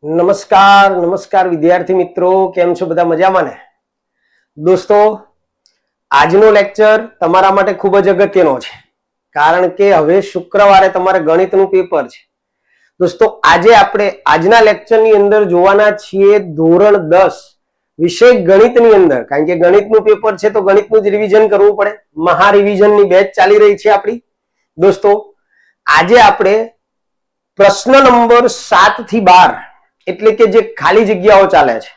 નમસ્કાર નમસ્કાર વિદ્યાર્થી મિત્રો, કેમ છો? બધા મજામાં ને? દોસ્તો, આજનો લેક્ચર તમારા માટે ખૂબ જ અગત્યનો છે, કારણ કે હવે શુક્રવારે તમારે ગણિતનું પેપર છે. દોસ્તો, આજે આપણે આજના લેક્ચરની અંદર જોવાના છીએ ધોરણ 10 વિષય ગણિતની અંદર, કારણ કે ગણિતનું પેપર છે તો ગણિતનું જ રિવિઝન કરવું પડે. મહા રિવિઝનની બેચ ચાલી રહી છે આપણી. દોસ્તો, આજે આપણે પ્રશ્ન નંબર 7 થી 12 એટલે કે જે ખાલી જગ્યાઓ ચાલે છે,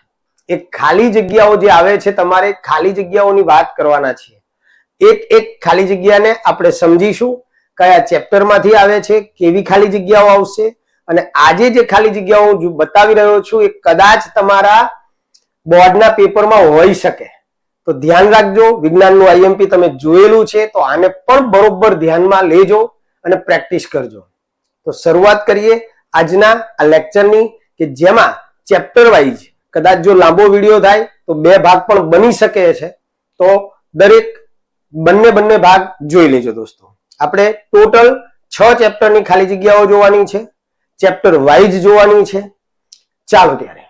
એ ખાલી જગ્યાઓ જે આવે છે, તમારે ખાલી જગ્યાઓની વાત કરવાના છે. એક એક ખાલી જગ્યાને આપણે સમજીશું, કયા ચેપ્ટરમાંથી આવે છે, કેવી ખાલી જગ્યાઓ આવશે, અને આજે જે ખાલી જગ્યાઓ બતાવી રહ્યો છું એ કદાચ તમારા બોર્ડના પેપરમાં હોઈ શકે. તો ધ્યાન રાખજો. વિજ્ઞાનનું આઈએમપી તમે જોયેલું છે તો આને પણ બરોબર ધ્યાનમાં લેજો અને પ્રેક્ટિસ કરજો. તો શરૂઆત કરીએ આજના આ લેક્ચરની, કે જેમાં ચેપ્ટર વાઇઝ કદાચ જો લાંબો વિડીયો થાય તો 2 ભાગ પણ બની શકે છે. તો દરેક બંને ભાગ જોઈ લેજો. દોસ્તો, આપણે ટોટલ 6 ચેપ્ટરની ખાલી જગ્યાઓ જોવાની છે, ચેપ્ટર વાઇઝ જોવાની છે. ચાલો ત્યારે.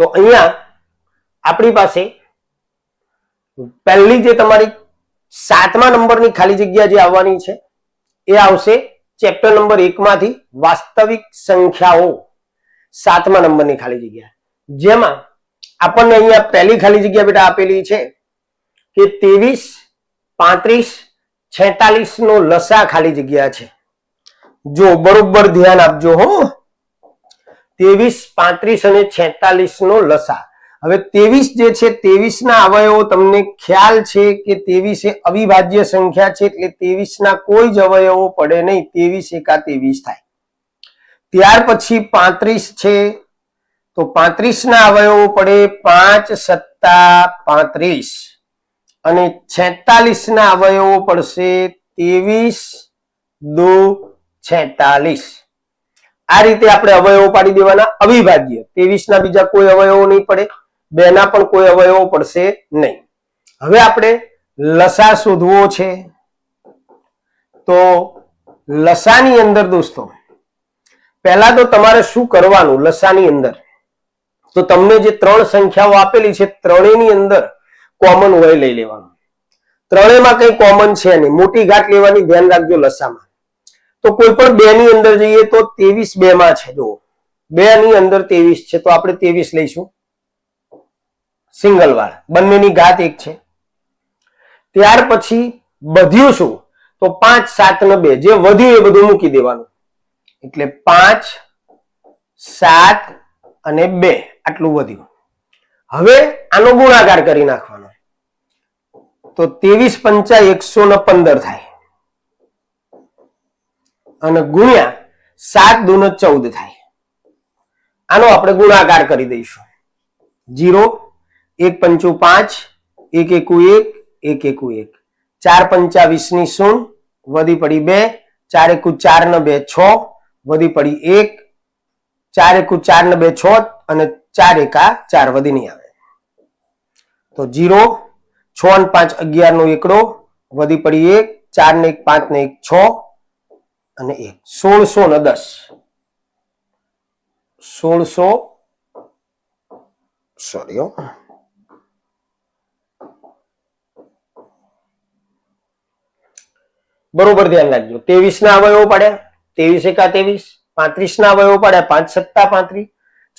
તો અહીંયા આપણી પાસે પહેલી જે તમારી 7મા નંબરની ખાલી જગ્યા જે આવવાની છે એ આવશે ચેપ્ટર નંબર 1 માંથી વાસ્તવિક સંખ્યાઓ. 7મા નંબરની ખાલી જગ્યા, જેમાં આપણને અહીંયા પહેલી ખાલી જગ્યા બેટા આપેલી છે કે 23, 35, 46 નો લસા ખાલી જગ્યા છે. જો બરોબર ધ્યાન આપજો હો. 23, 35 અને 46 નો લસા. હવે 23 જે છે, 23 ના અવયવો તમને ખ્યાલ છે કે 23 એ અવિભાજ્ય સંખ્યા છે, એટલે 23 ના કોઈ જ અવયવો પડે નહીં. 23 એકા 23 થાય. ત્યાર પછી 35 છે, તો 35 ના અવયવો પડે 5 સત્તા 35, અને 46 ના અવયવો પડશે 23 દો 46. આ રીતે આપણે અવયવો પાડી દેવાના અવિભાજ્ય. 23 ના બીજા કોઈ અવયવો નહીં પડે, 2 ના પણ કોઈ અવયવો પડશે નહીં. હવે આપણે લસા શોધવો છે. તો લસાની અંદર દોસ્તો પહેલા તો તમારે શું કરવાનું? લસાની અંદર તો તમને જે 3 સંખ્યાઓ આપેલી છે, ત્રણેયની અંદર કોમન હોય લઈ લેવાનું. ત્રણેયમાં કઈ કોમન છે નહીં, મોટી ઘાત લેવાની. ધ્યાન રાખજો લસામાં. તો કોઈ પણ 2 ની અંદર જઈએ તો 23 2 માં છે. જો 2 ની અંદર 23 છે તો આપણે 23 લઈશું, સિંગલ વાર. બંનેની ઘાત 1 છે. ત્યાર પછી વધ્યું શું? તો 5 7 ને 2, જે વધ્યું એ બધું મૂકી દેવાનું. એટલે 5 7 અને 2 આટલું વધ્યું. હવે આનો ગુણાકાર કરી નાખવાનો. તો 23 પંચા 115 થાય, અને ગુણ્યા 7 દૂને 14 થાય. આનો આપણે ગુણાકાર કરી દઈશું. 0 1 પંચું 5, 1 એકુ 1, 1 એકુ 1, 4 પંચા 20 ની 0, વધી પડી 2, 4 એકુ 4 ને 2 6, વધી પડી 1, 4 એકુ 4 ને 2 6, અને 4 એકા 4 વધી નહીં આવે. તો 0, 6 અને 5 11 નો એકડો, વધી પડી 1, 4 ને 1 5 ને 1 6, અને 1 1610. 1600 સોરી બરોબર ધ્યાન રાખજો. 23 ના અવયવો પડ્યા 23 એકા 23, 35 ના અવયવો પડ્યા 5 સત્તા 35,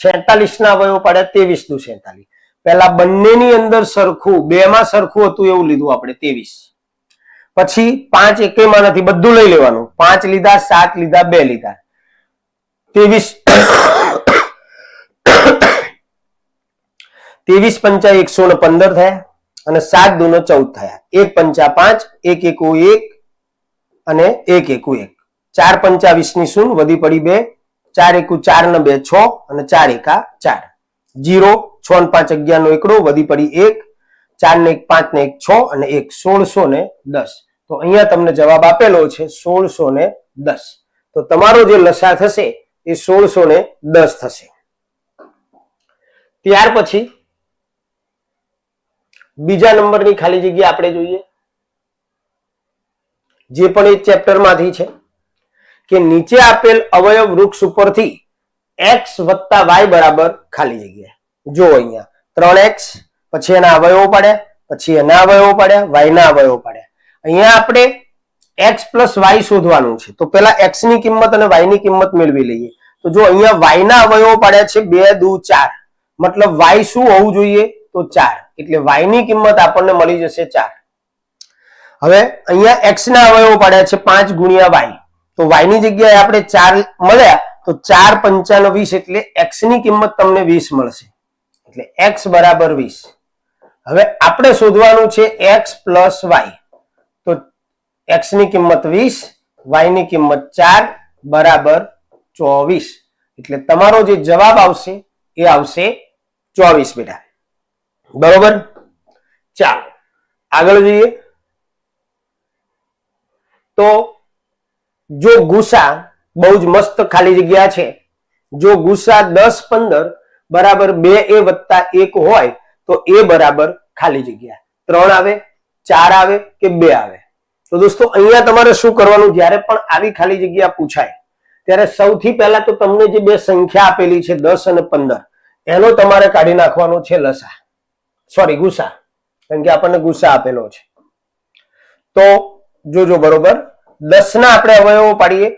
46 ના અવયવો પડ્યા 23 દુ 46. પહેલા બંનેની અંદર સરખું, 2 માં સરખું હતું એવું લીધું આપણે 23. પછી 5 એકેયમાં નથી, બધું લઈ લેવાનું. 5 લીધા, 7 લીધા, 2 લીધા, 23 પંચા 115 થયા, અને 7 દૂને 14 થયા. 1 પંચા 5, 1 એકુ 1, અને 1 એકુ 1, 4 પંચા 20 ની 0, વધી પડી 2, 4 એકુ 4 ને 2 6, અને 4 એકા 4. 0 6 અને 5 11 નો એકડો, વધી પડી 1, 4 ને 1 5 ને 1 6, અને 1 1610. તો અહીંયા તમને જવાબ આપેલો છે 1610. તો તમારો જે લસા થશે એ 1610 થશે. ત્યાર પછી બીજા નંબરની ખાલી જગ્યા આપણે જોઈએ, જે પણ એક ચેપ્ટર માંથી છે, કે નીચે આપેલ અવયવ વૃક્ષ ઉપરથી x વત્તા y બરાબર ખાલી જગ્યા. જો અહીંયા 3x, પછી એના અવયવો પાડ્યા, પછી એના અવયવો પાડ્યા, y ના અવયવો પાડ્યા. અહીંયા આપણે x પ્લસ y શોધવાનું છે. તો પેલા x ની કિંમત અને y ની કિંમત મેળવી લઈએ. તો જો અહીંયા y ના અવયવો પાડ્યા છે 2 દુ 4, મતલબ y શું હોવું જોઈએ? તો 4. એટલે y ની કિંમત આપણને મળી જશે 4. હવે અહીંયા x ના અવયવો પાડ્યા છે 5 ગુણ્યા y. તો y ની જગ્યાએ આપણે 4 મળ્યા, તો 4 પંચાનો 20, એટલે x ની કિંમત તમને 20 મળશે. એટલે x બરાબર 20. હવે આપણે શોધવાનું છે x પ્લસ y. તો x ની કિંમત 20, y ની કિંમત 4 બરાબર 24. એટલે તમારો જે જવાબ આવશે એ આવશે 24 બેટા. બરોબર? ચાલો આગળ જઈએ. તો જો ગુસા બહુ જ મસ્ત ખાલી જગ્યા છે. જો ગુસા 10 15 બરાબર 2a વત્તા 1 હોય તો એ બરાબર ખાલી જગ્યા 3 આવે, 4 આવે કે 2 આવે. તો દોસ્તો અહીંયા તમારે શું કરવાનું? જ્યારે પણ આવી ખાલી જગ્યા પૂછાય ત્યારે સૌથી પહેલા તો તમને જે બે સંખ્યા આપેલી છે 10 અને 15, એનો તમારે કાઢી નાખવાનો છે લસા, સોરી ગુસા, કારણ કે આપણને ગુસા આપેલો છે. તો જોજો બરોબર. 10 ના આપણે અવયવો પાડીએ.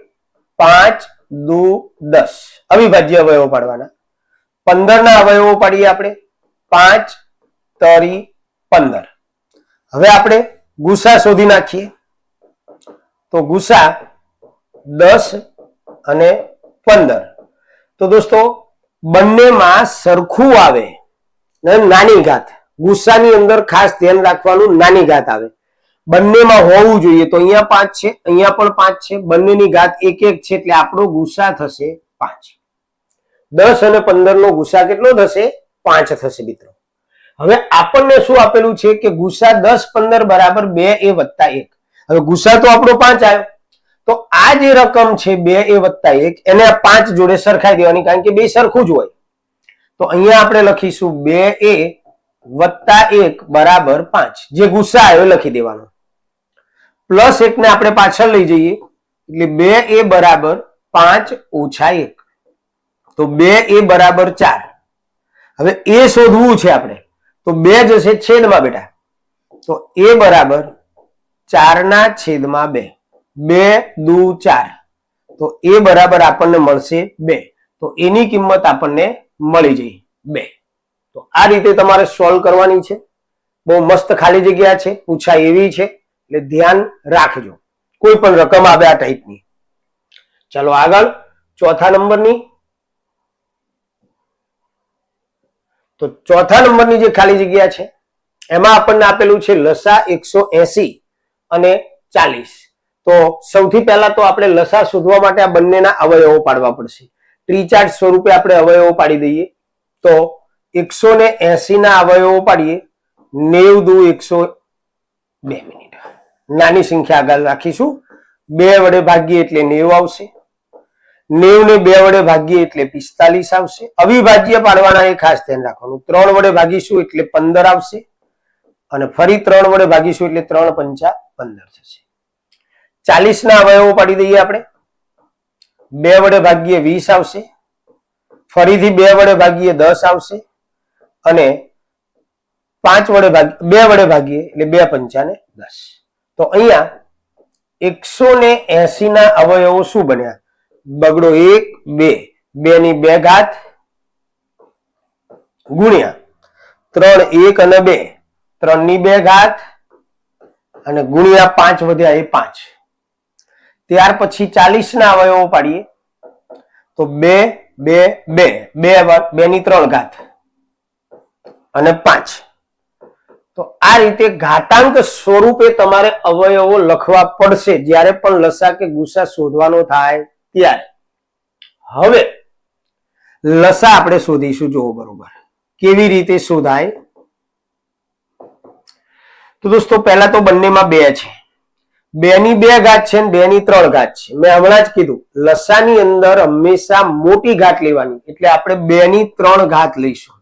5 દુ 10, અવિભાજ્ય અવયવો પાડવાના. 15 ના અવયવો પાડીએ આપણે. 5 તરી 15. હવે આપણે ગુસા શોધી નાખીએ. તો ગુસા 10 અને 15. તો દોસ્તો બંનેમાં સરખું આવે, નાની ઘાત. ગુસાની અંદર ખાસ ધ્યાન રાખવાનું, નાની ઘાત આવે. બંનેમાં હોવું જોઈએ. તો અહીંયા 5 છે, અહીંયા પણ 5 છે, બંનેની ઘાત 1 1 છે, એટલે આપણો ગુસા થશે 5. 10 અને 15 નો ગુસા કેટલો થશે? 5 થશે મિત્રો. હવે આપણને શું આપેલું છે કે ગુસા 10 15 બરાબર 2a વત્તા 1. હવે ગુસા તો આપણો 5 આવ્યો. તો આ જે રકમ છે 2a વત્તા 1, એને આ 5 જોડે સરખાઈ દેવાની, કારણ કે બે સરખું જ હોય. તો અહીંયા આપણે લખીશું 2a વત્તા 1 બરાબર 5. જે ગુસા આવ્યો લખી દેવાનો. પ્લસ 1 ને આપણે પાછળ લઈ જઈએ, એટલે 2a બરાબર 5 ઓછા 1. તો 2a બરાબર 4. હવે એ શોધવું છે આપણે, તો 2 જશે છેદમાં બેટા. તો a બરાબર 4 ના છેદમાં 2. 2 દુ 4. તો a બરાબર આપણને મળશે 2. તો એની કિંમત આપણને મળી જઈ 2. તો આ રીતે તમારે સોલ્વ કરવાની છે. બહુ મસ્ત ખાલી જગ્યા છે, પૂછાય એવી છે, એટલે ધ્યાન રાખજો. કોઈ પણ રકમ આવે આ ટાઈપની. ચલો આગળ ચોથા નંબરની. તો ચોથા નંબરની જે ખાલી જગ્યા છે એમાં આપણને આપેલું છે લસા 180 અને 40. તો સૌથી પહેલા તો આપણે લસા શોધવા માટે આ બંનેના અવયવો પાડવા પડશે. ટ્રી ચાર્ટ સ્વરૂપે આપણે અવયવો પાડી દઈએ. તો 180 ના અવયવો પાડીએ. 90 દુ 100. 2 મિનિટ, નાની સંખ્યા આગળ રાખીશું. 2 વડે ભાગીએ એટલે 90 આવશે. 90 ને 2 વડે ભાગીએ એટલે 45 આવશે. અવિભાજ્ય પાડવાના એ ખાસ ધ્યાન રાખવાનું. 3 વડે ભાગીશું એટલે 15 આવશે, અને ફરી 3 વડે ભાગીશું એટલે 3 પંચા 15 થશે. 40 ના અવયવો પાડી દઈએ આપણે. 2 વડે ભાગીએ 20 આવશે, ફરીથી 2 વડે ભાગીએ 10 આવશે, અને 2 વડે ભાગીએ એટલે 2 પંચા ને 10. તો અહીંયા 180 ના અવયવો શું બન્યા? બગડો 1 2, 2 ની 2 ઘાત ગુણ્યા 3 1 અને 2, 3 ની 2 ઘાત, અને ગુણ્યા 5 વધ્યા એ 5. ત્યાર પછી 40 ના અવયવો પાડીએ. તો 2 2 2, 2 ની 3 ઘાત અને 5. તો આ રીતે ઘાતાંક સ્વરૂપે તમારે અવયવો લખવા પડશે જ્યારે પણ લસા કે ગુસા શોધવાનો થાય ત્યારે. હવે લસા આપણે શોધીશું. જુઓ બરોબર કેવી રીતે શોધાય. તો દોસ્તો પહેલા તો બંનેમાં 2 છે. 2 ની 2 ઘાત છે, 2 ની 3 ઘાત છે. મેં હમણાં જ કીધું લસાની અંદર હંમેશા મોટી ઘાત લેવાની, એટલે આપણે 2 ની 3 ઘાત લઈશું.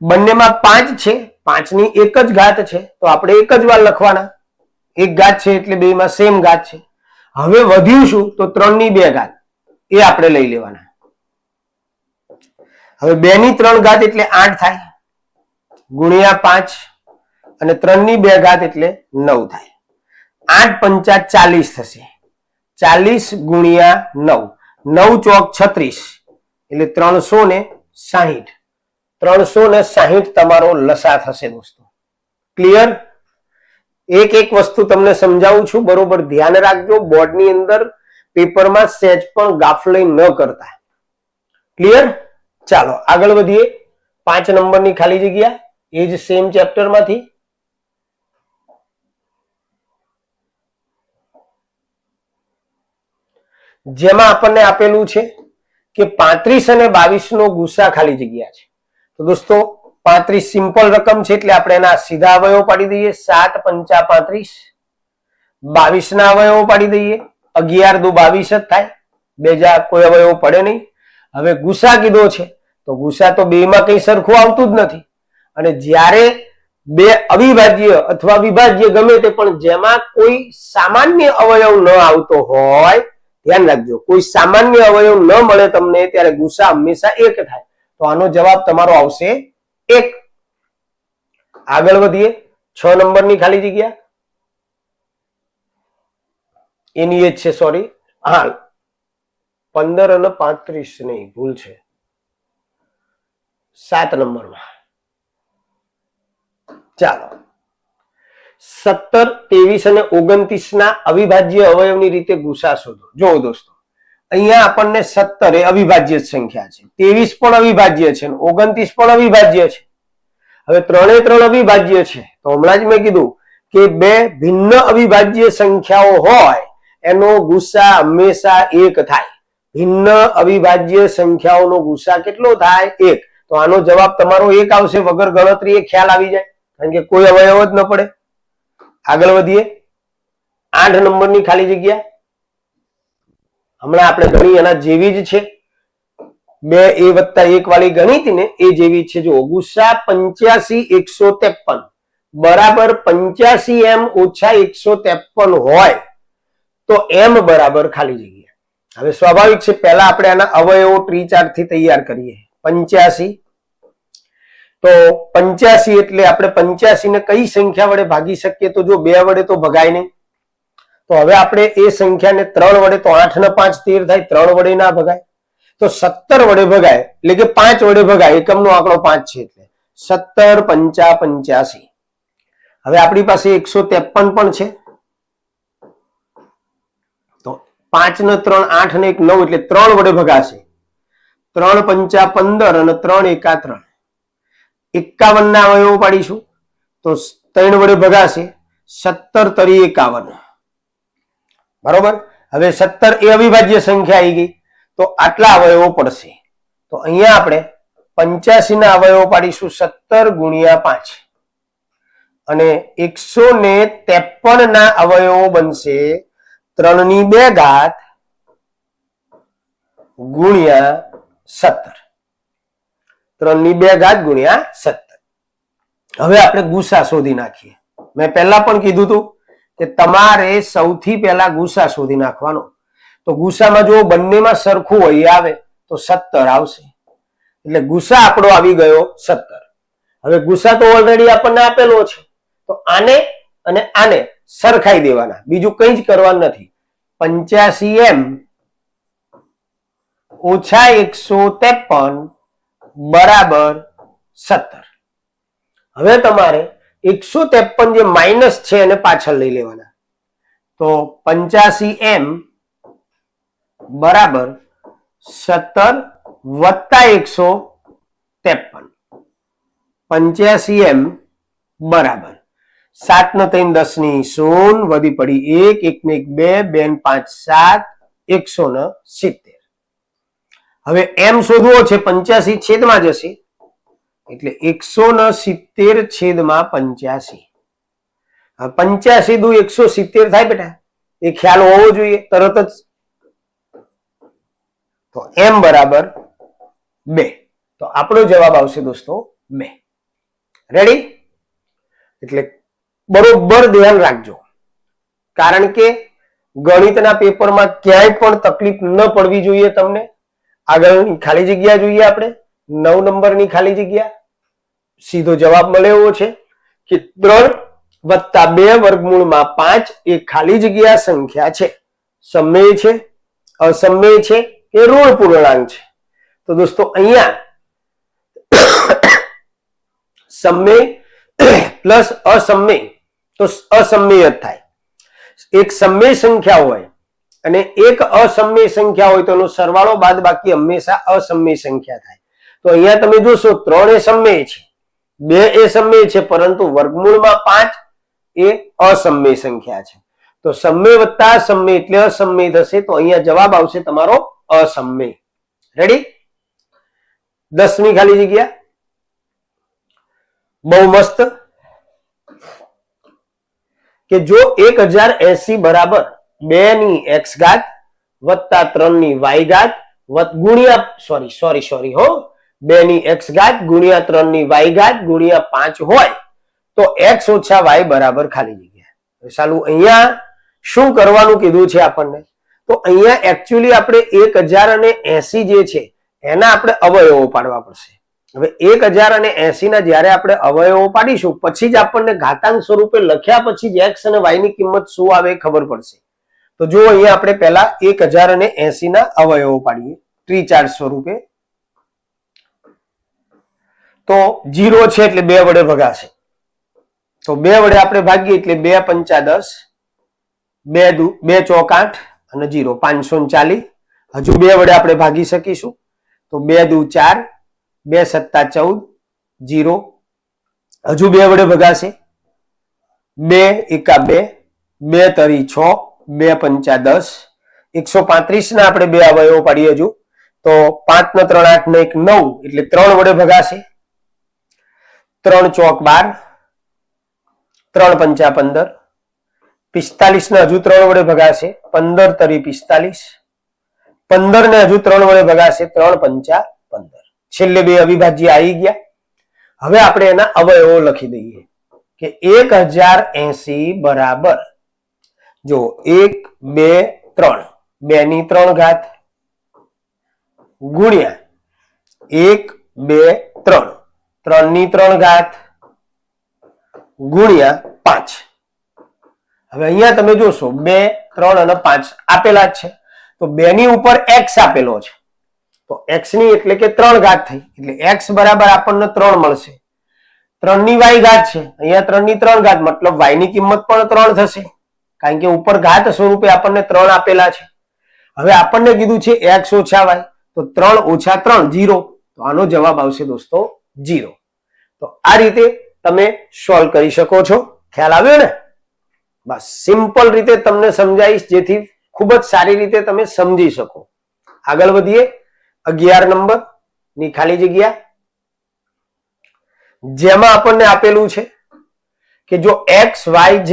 બંનેમાં 5 છે, 5 ની 1 જ ઘાત છે, તો આપણે 1 જ વાર લખવાના. 1 ઘાત છે એટલે બેમાં સેમ ઘાત છે. હવે વધ્યું શું? તો 3 ની 2 ઘાત, એ આપણે લઈ લેવાના. હવે 2 ની 3 ઘાત એટલે 8 થાય, ગુણ્યા 5 અને 3 ની 2 ઘાત એટલે 9 થાય. 8 પંચા 40 થશે, 40 ગુણ્યા 9, 9 ચોક 36 એટલે 360. 360 તમારો લસા થશે દોસ્તો. ક્લિયર? એક એક વસ્તુ તમને સમજાવું છું, બરોબર ધ્યાન રાખજો. બોર્ડની અંદર પેપરમાં સહેજ પણ ગાફલઈ ન કરતા. ક્લિયર? ચાલો આગળ વધીએ. 5 નંબરની ખાલી જગ્યા એ જ સેમ ચેપ્ટરમાંથી. જેમાં આપણને આપેલું છે કે 35 અને 22 નો ગુસા ખાલી જગ્યા છે. તો દોસ્તો 35 સિમ્પલ રકમ છે એટલે આપણે એના સીધા અવયવો પાડી દઈએ. 7 પંચા 35. 22 ના અવયવો પાડી દઈએ. 11 દુ 22 જ થાય, બેજા કોઈ અવયવો પડે નહીં. હવે ગુસા કીધો છે તો ગુસા તો બે માં કઈ સરખું આવતું જ નથી. અને જ્યારે બે અવિભાજ્ય અથવા વિભાજ્ય ગમે તે પણ જેમાં કોઈ સામાન્ય અવયવ ન આવતો હોય, ધ્યાન રાખજો, કોઈ સામાન્ય અવયવ ન મળે તમને ત્યારે ગુસા હંમેશા 1 થાય. તો આનો જવાબ તમારો આવશે 1. આગળ વધીએ. 6 નંબરની ખાલી જગ્યા એની એ જ છે, સોરી, હા 15 અને 35 નહીં, ભૂલ છે. 7 નંબરમાં ચાલો 17, 23 અને 29 ના અવિભાજ્ય અવયવની રીતે ગુસા શોધો. જો દોસ્તો અહીંયા આપણને 17 એ અવિભાજ્ય સંખ્યા છે, 23 પણ અવિભાજ્ય છે, 29 પણ અવિભાજ્ય છે. હવે 3 3 અવિભાજ્ય છે. તો હમણાં જ મેં કીધું કે બે ભિન્ન અવિભાજ્ય સંખ્યાઓ હોય એનો ગુસા હંમેશા 1 થાય. ભિન્ન અવિભાજ્ય સંખ્યાઓનો ગુસા કેટલો થાય? 1. તો આનો જવાબ તમારો 1 આવશે. વગર ગણતરીએ ખ્યાલ આવી જાય, કારણ કે કોઈ અવયવ જ ન પડે. આગળ વધીએ. 8 નંબરની ખાલી જગ્યા હમણાં આપણે ગણી એના જેવી જ છે. 2a વત્તા 1 વાળી ગણી હતી ને એ જેવી છે. જો ગુસા 85 153 બરાબર 85m ઓછા 153 હોય તો m બરાબર ખાલી જગ્યા. હવે સ્વાભાવિક છે, પહેલા આપણે આના અવયવો ટ્રી ચાર્ટ થી તૈયાર કરીએ. 85 તો 85 એટલે આપણે 85 ને કઈ સંખ્યા વડે ભાગી શકીએ? તો જો 2 વડે તો ભગાય નહીં. તો હવે આપણે એ સંખ્યાને 3 વડે, તો 8 ને 5 13 થાય, 3 વડે ના ભગાય. તો 17 વડે ભગાય, એટલે કે 5 વડે ભગાય. એકમનો આંકડો 5 છે એટલે 17 પંચા 85. હવે આપણી પાસે 153 પણ છે. તો 5 ને 3 8 ને 1 9 એટલે 3 વડે ભગાશે. 3 પંચા 15 અને 3 એકા 3. 51 ના અવયવો પાડીશું તો 3 વડે ભગાશે. 17 તરી 51. બરોબર. હવે 17 એ અવિભાજ્ય સંખ્યા આવી ગઈ, તો આટલા અવયવો પડશે. તો અહીંયા આપણે 85 ના અવયવો પાડીશું 17 ગુણ્યા 5 અને 153 ના અવયવો બનશે 3 ની 2 ઘાત ગુણ્યા 17. 3 ની 2 ઘાત ગુણ્યા 17. હવે આપણે ગુસા શોધી નાખીએ. મેં પહેલા પણ કીધું હતું કે તમારે સૌથી પહેલા ગુસા શોધી નાખવાનો. તો ગુસામાં જો બંનેમાં સરખું હોય આવે તો 17 આવશે. એટલે ગુસા આપણો આવી ગયો 17. હવે ગુસા તો ઓલરેડી આપણને આપેલો છે, તો આને અને આને સરખાઈ દેવાના, બીજું કંઈ જ કરવાનું નથી. 85m ઓછા 153 બરાબર 17. હવે તમારે 153 જે માઇનસ છે એને પાછળ લઈ લેવાના. તો 85m બરાબર 17 વત્તા 153. 85m બરાબર 7 ને 3 10 ની 0 વધી પડી 1 1 ને 1 2 2 ને 5 7 170. હવે m શોધવો છે, 85 છેદમાં જશે એટલે 170 છેદમાં 85. 85 દુ 170 થાય બેટા, એ ખ્યાલ હોવો જોઈએ તરત જ. તો m બરાબર 2. તો આપણો જવાબ આવશે દોસ્તો 2. રેડી? એટલે બરોબર ધ્યાન રાખજો, કારણ કે ગણિતના પેપરમાં ક્યાંય પણ તકલીફ ન પડવી જોઈએ તમને. આગળની ખાલી જગ્યા જોઈએ આપણે. 9 નંબરની ખાલી જગ્યા સીધો જવાબ મળે એવો છે કે 3 વત્તા 2 વર્ગમૂળમાં 5 એ ખાલી જગ્યા સંખ્યા છે. સમમેય છે, અસમમેય છે કે ઋણ પૂર્ણાંક છે? તો દોસ્તો અહીંયા સમમેય પ્લસ અસમમેય તો અસમમેય જ થાય. એક સમમેય સંખ્યા હોય અને એક અસમમેય સંખ્યા હોય તો એનો સરવાળો બાદ બાકી હંમેશા અસમમેય સંખ્યા થાય. તો અહીંયા તમે જોશો 3 એ સમમેય છે, 2 એ સમમેય છે, પરંતુ વર્ગમૂળમાં 5 એ અસમમેય સંખ્યા છે. તો સમમેય વત્તા અસમમેય એટલે અસમમેય થશે. તો અહીંયા જવાબ આવશે તમારો અસમમેય. રેડી? 10મી ખાલી જગ્યા બહુ મસ્ત કે જો 1080 બરાબર 2 ની x ઘાત વત્તા 3 ની y ઘાત ગુણ્યા 2 ની x ઘાત ગુણ્યા 3 ની y ઘાત ગુણ્યા 5 હોય તો x ઓછા y બરાબર ખાલી જગ્યા. ચાલુ અહીંયા શું કરવાનું કીધું છે આપણને? તો અહીંયા એકચ્યુઅલી આપણે 1080 જે છે એના આપણે અવયવો પાડવા પડશે. હવે 1080 ના જ્યારે આપણે અવયવો પાડીશું પછી જ આપણને ઘાતાંક સ્વરૂપે લખ્યા પછી જ x અને y ની કિંમત શું આવે ખબર પડશે. તો જો અહીંયા આપણે પહેલા 1080 ના અવયવો પાડીએ ત્રિચાર સ્વરૂપે. તો 0 છે એટલે 2 વડે ભગાશે. તો 2 વડે આપણે ભાગીએ એટલે 2 પંચા 10, 2 ચોક 8 અને 0 540. હજુ 2 વડે આપણે ભાગી શકીશું તો 2 દુ 4, 2 સત્તા 14, 0. હજુ 2 વડે ભગાશે 2 એકા 2, 2 તરી 6, 2 પંચા 10, 135 ના આપણે 2 અવયવો પાડીએ હજુ તો 5 ને 3 8 ને 1 9 એટલે 3 વડે ભગાશે. 3 ચોક 12, 3 પંચા 15, 45 ને હજુ 3 વડે ભગાશે 15 તરી 45, 15 ને હજુ 3 વડે ભગાશે 3 પંચા 15. છેલ્લે 2 અવિભાજ્ય આવી ગયા. હવે આપણે એના અવયવો લખી દઈએ કે 1080 બરાબર જો 1 2 3 2 ની 3 ઘાત ગુણ્યા 1 2 3 3 ની 3 ઘાત ગુણ્યા 5. હવે અહીંયા તમે જોશો 2 3 અને 5 આપેલા જ છે તો 2 ની ઉપર x આપેલો છે તો x ની એટલે કે 3 ઘાત થઈ એટલે x બરાબર આપણને 3 મળશે. 3 ની y ઘાત છે અહીંયા 3 ની 3 ઘાત મતલબ y ની કિંમત પણ 3 થશે કારણ કે ઉપર ઘાત સ્વરૂપે આપણને 3 આપેલા છે. હવે આપણને કીધું છે x ઓછા y તો 3 ઓછા 3 0 તો આનો જવાબ આવશે દોસ્તો 0. તો આ રીતે તમે સોલ્વ કરી શકો છો. ખ્યાલ આવ્યો ને? બસ સિમ્પલ રીતે તમને સમજાવીશ જેથી ખૂબ જ સારી રીતે તમે સમજી શકો. આગળ વધીએ 11 નંબર ની ખાલી જગ્યા જેમાં આપણને આપેલું છે કે જો x y z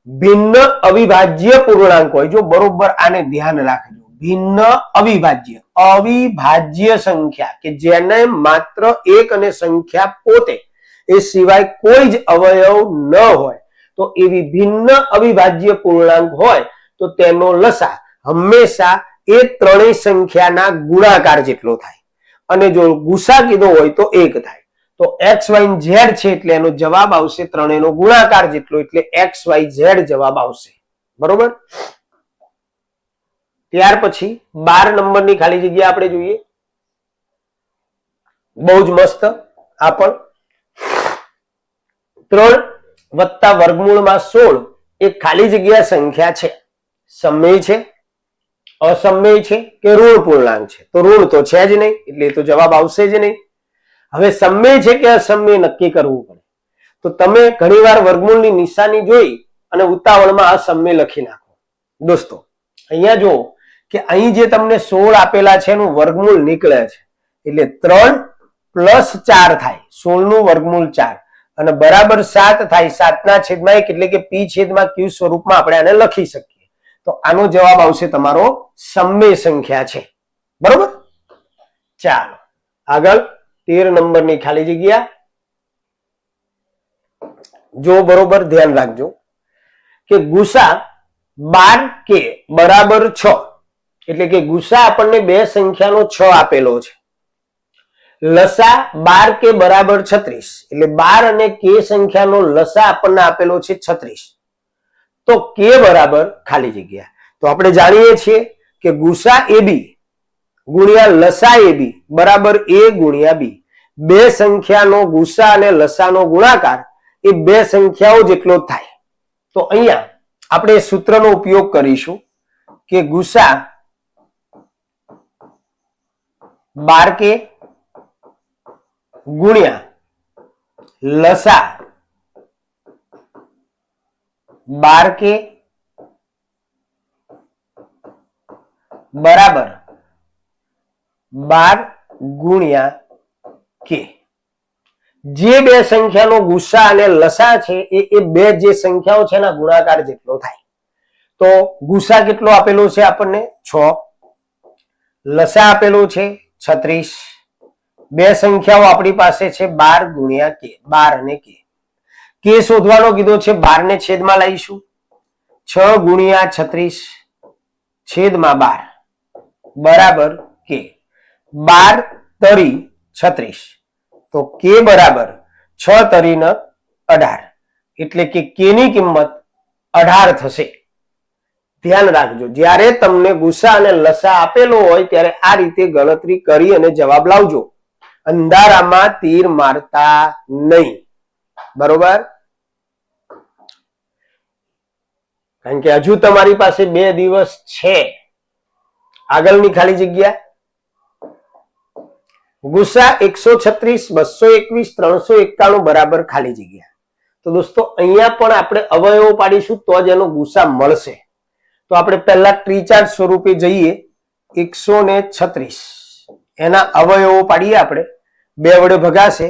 ભિન્ન અવિભાજ્ય પૂર્ણાંક હોય. જો બરોબર આને ધ્યાન રાખજો. ભિન્ન અવિભાજ્ય સંખ્યા કે જેને માત્ર એક અને સંખ્યા પોતે એ સિવાય કોઈ જ અવયવ ન હોય તો એવી ભિન્ન અવિભાજ્ય પૂર્ણાંક હોય તો તેનો લસા હંમેશા એ ત્રણેય સંખ્યાના ગુણાકાર જેટલો થાય અને જો ગુસા કીધો હોય તો 1 થાય. તો x y z છે એટલે એનો જવાબ આવશે ત્રણેયનો ગુણાકાર જેટલો એટલે x y z જવાબ આવશે. બરોબર? ત્યાર પછી 12 નંબરની ખાલી જગ્યા આપણે જોઈએ. બહુ જ મસ્ત. આ પણ 3 વત્તા વર્ગમૂળમાં 16 એ ખાલી જગ્યા સંખ્યા છે. સમમેય છે, અસમમેય છે કે ઋણ પૂર્ણાંક છે? તો ઋણ તો છે જ નહીં એટલે તો જવાબ આવશે જ નહીં. હવે સમમેય છે કે અસમમેય નક્કી કરવું પડે. તો તમે ઘણીવાર વર્ગમૂળની નિશાની જોઈ અને ઉતાવળમાં અસમમેય લખી નાખો. દોસ્તો અહીંયા જો કે અહીં જે તમને 16 આપેલા છે એનું વર્ગમૂળ નીકળે છે એટલે 3 પ્લસ 4 થાય 16 નું વર્ગમૂળ 4 અને બરાબર 7 થાય 7 ના છેદમાં 1 એટલે કે p છેદમાં q સ્વરૂપમાં આપણે આને લખી શકીએ. તો આનો જવાબ આવશે તમારો સમમેય સંખ્યા છે. બરોબર? ચાલો આગળ 13 નંબરની ખાલી જગ્યા જો બરોબર ધ્યાન રાખજો કે ગુસા 12 કે બરાબર 6 એટલે કે ગુસા આપણને બે સંખ્યાનો 6 આપેલો છે લસા 12 કે બરાબર 36, એટલે 12 અને કે સંખ્યાનો લસા આપણને આપેલો છે 36. તો કે બરાબર ખાલી જગ્યા. તો આપણે જાણીએ છીએ કે ગુસા AB ગુણ્યા લસા AB બરાબર A ગુણ્યા B. બે સંખ્યાનો ગુસા અને લસાનો ગુણાકાર એ બે સંખ્યાઓ જેટલો થાય. તો અહીંયા આપણે સૂત્રનો ઉપયોગ કરીશું કે ગુસા 12 ગુણ્યા લસા 12 બરાબર 12 ગુણ્યા કે. જે બે સંખ્યાનો ગુસા અને લસા છે એ બે જે સંખ્યાઓ છે એના ગુણાકાર જેટલો થાય. તો ગુસા કેટલો આપેલો છે આપણને 6, લસા આપેલો છે 36. બે સંખ્યાઓ આપણી પાસે છે 12 ગુણ્યા કે, 12 અને કે શોધવાનો કીધો છે. 12 ને છેદમાં લાવીશું. 6 ગુણ્યા 36 છેદમાં 12 બરાબર કે. 12 તરી 36, તો કે બરાબર 6 તરી 18, એટલે કે કે ની કિંમત 18 થશે. ધ્યાન રાખજો, જ્યારે તમને ગુસા અને લસા આપેલો હોય ત્યારે આ રીતે ગણતરી કરી અને જવાબ લાવજો. અંધારામાં તીર મારતા નહીં, બરોબર? કારણ કે હજુ તમારી પાસે 2 દિવસ છે. આગળની ખાલી જગ્યા ગુસા 136, 221, 391 બરાબર ખાલી જગ્યા. તો દોસ્તો અહીંયા પણ આપણે અવયવો પાડીશું તો જ એનો ગુસા મળશે. તો આપણે પહેલા ત્રિચાર્જ સ્વરૂપે જઈએ. 136 એના અવયવો પાડીએ આપણે. 2 વડે ભગાશે.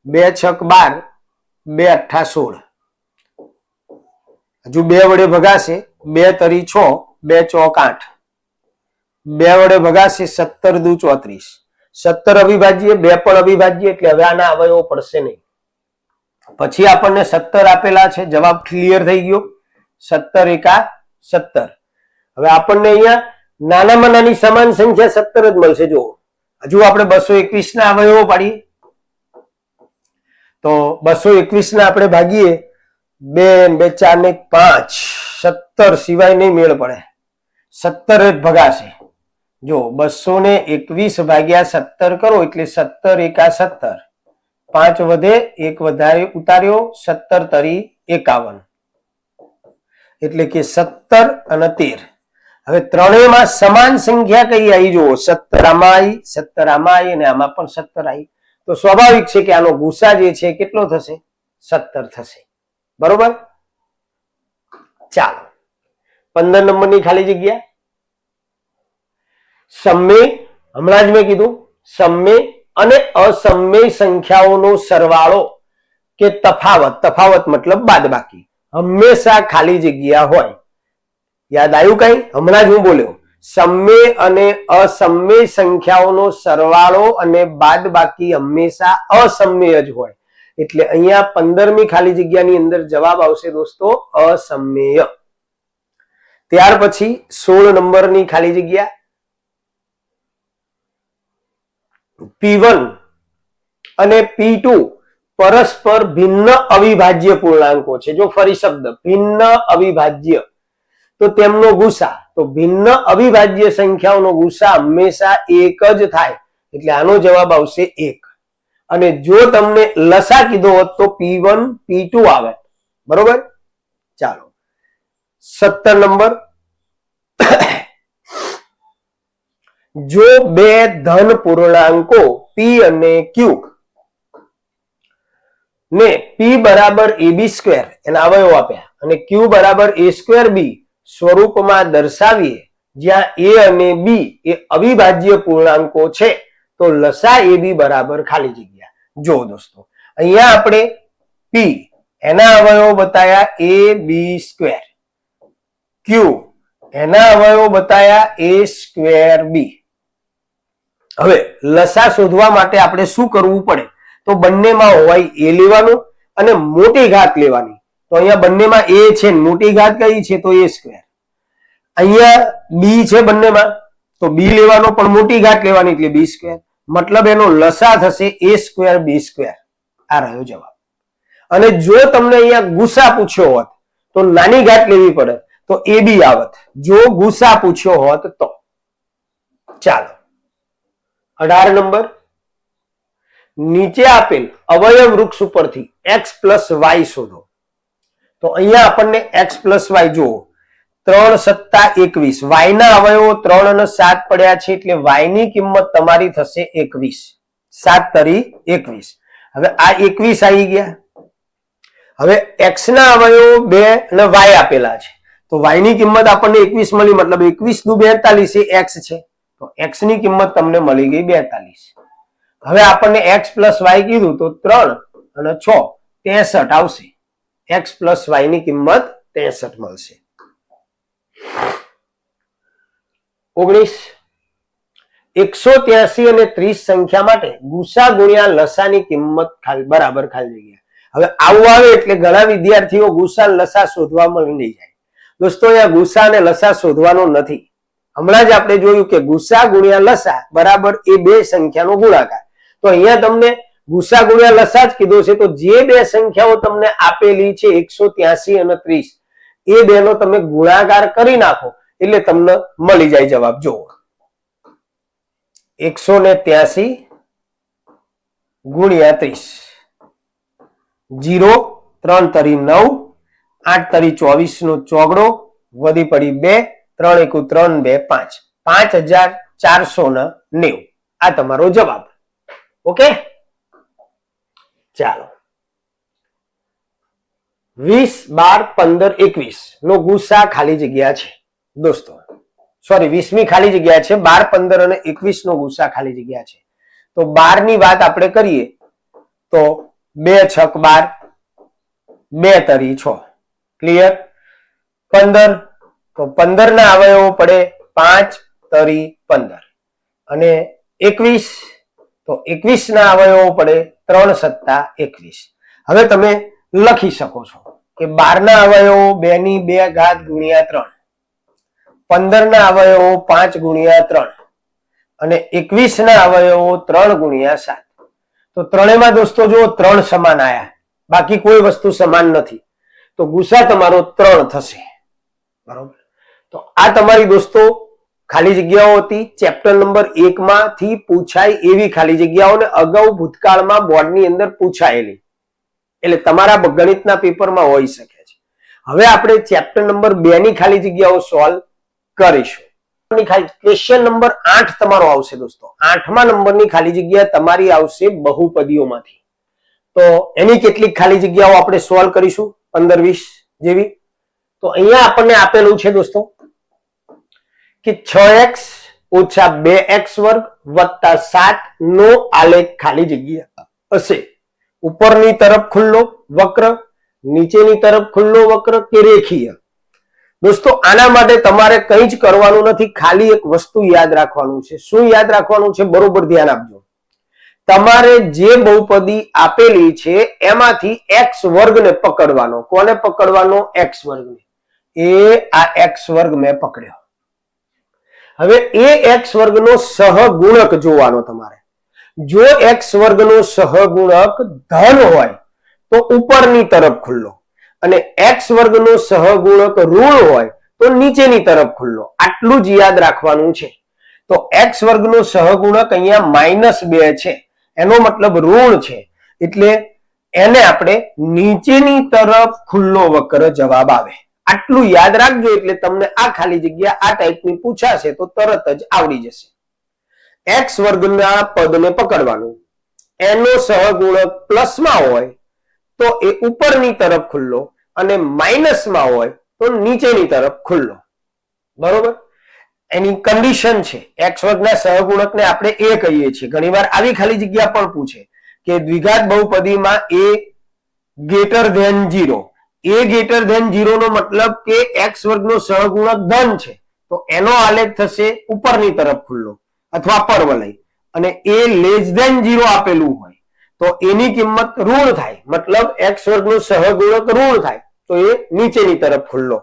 2 છક 12, 2 અઠ્ઠા 16. હજુ 2 વડે ભગાશે. 2 તરી 6, 2 ચોક 8. 2 વડે ભગાશે. 17 દુ 34. 17 અવિભાજ્ય, 2 પણ અવિભાજ્ય, એટલે હવે આના અવયવો પડશે નહીં. પછી આપણને 17 આપેલા છે. જવાબ ક્લિયર થઈ ગયો. 17 એકા 17. હવે આપણને અહીંયા નાનામાં નાની સમાન સંખ્યા 17 જ મળશે. જો હજુ આપણે 221 ના અવયવો પાડીએ. તો 221 ના આપણે ભાગીએ. 2 2 4 ને 5, 17 સિવાય નહીં મેળ પડે. 17 જ ભગાશે. જો 221 ભાગ્યા 17 કરો એટલે 17 એકા 17. 5 વધે, 1 વધારે ઉતાર્યો. 17 તરી 51, એટલે કે 17 અને 13. હવે ત્રણેયમાં સમાન સંખ્યા કઈ આવી? જુઓ, 17 આમાં આવી, 17 આમાં આવી અને આમાં પણ 17 આવી. તો સ્વાભાવિક છે કે આનો ગુસા જે છે કેટલો થશે? 17 થશે, બરોબર? ચાલો 15 નંબરની ખાલી જગ્યા. સમમેય, હમણાં જ મેં કીધું, સમમેય અને અસમમેય સંખ્યાઓનો સરવાળો કે તફાવત, તફાવત મતલબ બાદબાકી, હંમેશા ખાલી જગ્યા હોય. યાદ આવ્યું કઈ? હમણાં જ હું બોલ્યો. સમમેય અને અસમમેય સંખ્યાઓનો સરવાળો અને બાદબાકી હંમેશા અસમમેય જ હોય. એટલે અહીંયા 15મી ખાલી જગ્યાની અંદર જવાબ આવશે દોસ્તો અસમમેય. ત્યાર પછી 16 નંબરની ખાલી જગ્યા. P1 અને P2 પરસ્પર ભિન્ન અવિભાજ્ય પૂર્ણાંકો છે. જો ફરી શબ્દ ભિન્ન અવિભાજ્ય, તો તેમનો ગુસા, તો ભિન્ન અવિભાજ્ય સંખ્યાઓનો ગુસા હંમેશા 1 જ થાય. એટલે આનો જવાબ આવશે 1. અને જો તમને લસા કીધો હોત તો P1 P2 આવે, બરોબર? ચાલો 17 નંબર. જો બે ધન પૂર્ણાંકો P અને Q ને P બરાબર AB², એના અવયવો આપ્યા, અને Q બરાબર A²B સ્વરૂપમાં દર્શાવીએ, જ્યાં A અને B એ અવિભાજ્ય પૂર્ણાંકો છે, તો લસા AB બરાબર ખાલી જગ્યા. જો દોસ્તો અહીંયા આપણે P એના અવયવો બતાયા AB², Q એના અવયવો બતાયા A²B. હવે લસા શોધવા માટે આપણે શું કરવું પડે? તો બંનેમાં હોય A લેવાનું અને મોટી ઘાત લેવાની. તો અહીંયા બંનેમાં A છે, મોટી ઘાત કઈ છે? તો A². અહીંયા B છે બંનેમાં, તો B લેવાનો પણ મોટી ઘાત લેવાની એટલે B². મતલબ એનો લસા થશે a² b². આ રહ્યો જવાબ. અને જો તમને અહીંયા ગુસા પૂછ્યો હોત તો નાની ઘાત લેવી પડે તો ab આવત, જો ગુસા પૂછ્યો હોત તો. ચાલો 18 નંબર, નીચે આપેલ અવયવ વૃક્ષ ઉપરથી x + y શોધો. તો અહીંયા આપણને x + y જુઓ, 3 + 21, y ના અવયવો 3 અને 7 પડ્યા છે એટલે y ની કિંમત તમારી થશે 21. 7 તરી 21. હવે આ 21 આવી ગયા. હવે x ના અવયવો 2 અને y આપેલા છે તો y ની કિંમત આપણને 21 મળી, મતલબ 21 દુ 42 એ x છે તો x ની કિંમત તમને મળી ગઈ 42. હવે આપણને x + y કીધું તો 3 અને 6 63 આવશે. x + y ની કિંમત 63 મળશે. 19, 183 અને 30 સંખ્યા માટે ગુસા ગુણ્યા લસાની કિંમત બરાબર ખાલી જગ્યા. હવે આવું આવે એટલે ઘણા વિદ્યાર્થીઓ ગુસા લસા શોધવામાં નહીં જાય. દોસ્તો અહીંયા ગુસા અને લસા શોધવાનો નથી. હમણાં જ આપણે જોયું કે ગુસા ગુણ્યા લસા બરાબર એ બે સંખ્યાનો ગુણાકાર. તો અહીંયા તમને ગુસા ગુણ્યા લસા જ કીધો છે તો જે બે સંખ્યાઓ તમને આપેલી છે 183 અને 30 એ બેનો તમે ગુણાકાર કરી નાખો એટલે તમને મળી જાય જવાબ. જુઓ 183 ગુણ્યા 30, 0 3 તરી 9, 8 તરી 24 નો ચોગડો, વધી પડી 2, 3 × 1 3 2 5, 5490. આ તમારો જવાબ. ઓકે, ચાલો 20, 12, 15, 21 નો ગુસા ખાલી જગ્યા છે દોસ્તો. સોરી 20મી ખાલી જગ્યા છે, 12, 15 અને 21 નો ગુસા ખાલી જગ્યા છે. તો 12 ની વાત આપણે કરીએ તો 2 છક 12, 2 તરી 6. ક્લિયર? 15 તો 15 ના અવયવો પડે 5 તરી 15 અને 21 તો 21 ના અવયવો પડે 3 + 21. હવે તમે લખી શકો છો કે 12 ના અવયવો 2 ની 2 ઘાત ગુણ્યા 3, 15 ના અવયવો 5 ગુણ્યા 3 અને 21 ના અવયવો 3 ગુણ્યા 7. તો ત્રણેયમાં દોસ્તો જો 3 સમાન આયા, બાકી કોઈ વસ્તુ સમાન નથી. તો ગુસા તમારો 3 થશે. બરોબર? તો આ તમારી દોસ્તો ખાલી જગ્યાઓ હતી. ચેપ્ટર નંબર 1 માંથી પૂછાય એવી ખાલી જગ્યાઓને અગાઉ ભૂતકાળમાં બોર્ડની અંદર પૂછાયેલી, એટલે તમારા ગણિતના પેપરમાં હોઈ શકે છે. હવે આપણે ચેપ્ટર નંબર 2 ની ખાલી જગ્યાઓ સોલ્વ કરીશું. ક્વેશ્ચન નંબર 8 તમારો આવશે દોસ્તો. 8મા નંબરની ખાલી જગ્યા તમારી આવશે બહુપદીઓમાંથી. તો એની કેટલીક ખાલી જગ્યાઓ આપણે સોલ્વ કરીશું 15-20 જેવી. તો અહીંયા આપણને આપેલું છે દોસ્તો કે 6x - 2x² + 7 નો આલેખ ખાલી જગ્યા હશે. ઉપરની તરફ ખુલ્લો વક્ર, નીચેની તરફ ખુલ્લો વક્ર કે રેખીય. દોસ્તો આના માટે તમારે કંઈ જ કરવાનું નથી, ખાલી એક વસ્તુ યાદ રાખવાનું છે. શું યાદ રાખવાનું છે? બરોબર ધ્યાન આપજો. તમારે જે બહુપદી આપેલી છે એમાંથી x² ને પકડવાનો. કોને પકડવાનો? x² ને. આ x² મેં પકડ્યો. હવે એ x² નો સહગુણક જોવાનો તમારે. જો x² નો સહગુણક ધન હોય તો ઉપરની તરફ ખુલ્લો અને x² નો સહગુણક ઋણ હોય તો નીચેની તરફ ખુલ્લો. આટલું જ યાદ રાખવાનું છે. તો x² નો સહગુણક અહીંયા -2 છે, એનો મતલબ ઋણ છે, એટલે એને આપણે નીચેની તરફ ખુલ્લો વક્ર જવાબ આવે. આટલું યાદ રાખજો એટલે તમને આ ખાલી જગ્યા આ ટાઈપની પૂછાશે તો તરત જ આવડી જશે. x² ના પદને પકડવાનું, એનો સહગુણક પ્લસમાં હોય તો એ ઉપરની તરફ ખુલ્લો અને માઇનસમાં હોય તો નીચેની તરફ ખુલ્લો. બરોબર? એની કન્ડિશન છે. x² ના સહગુણકને આપણે એ કહીએ છીએ. ઘણીવાર આવી ખાલી જગ્યા પણ પૂછે કે દ્વિઘાત બહુપદીમાં a > 0. a > 0 નો મતલબ કે x² નો સહગુણક ધન છે તો એનો આલેખ થશે ઉપરની તરફ ખુલ્લો અથવા પરવલય, અને a < 0 આપેલું હોય તો એની કિંમત ઋણ થાય, મતલબ x² નો સહગુણક ઋણ થાય તો એ નીચેની તરફ ખુલ્લો.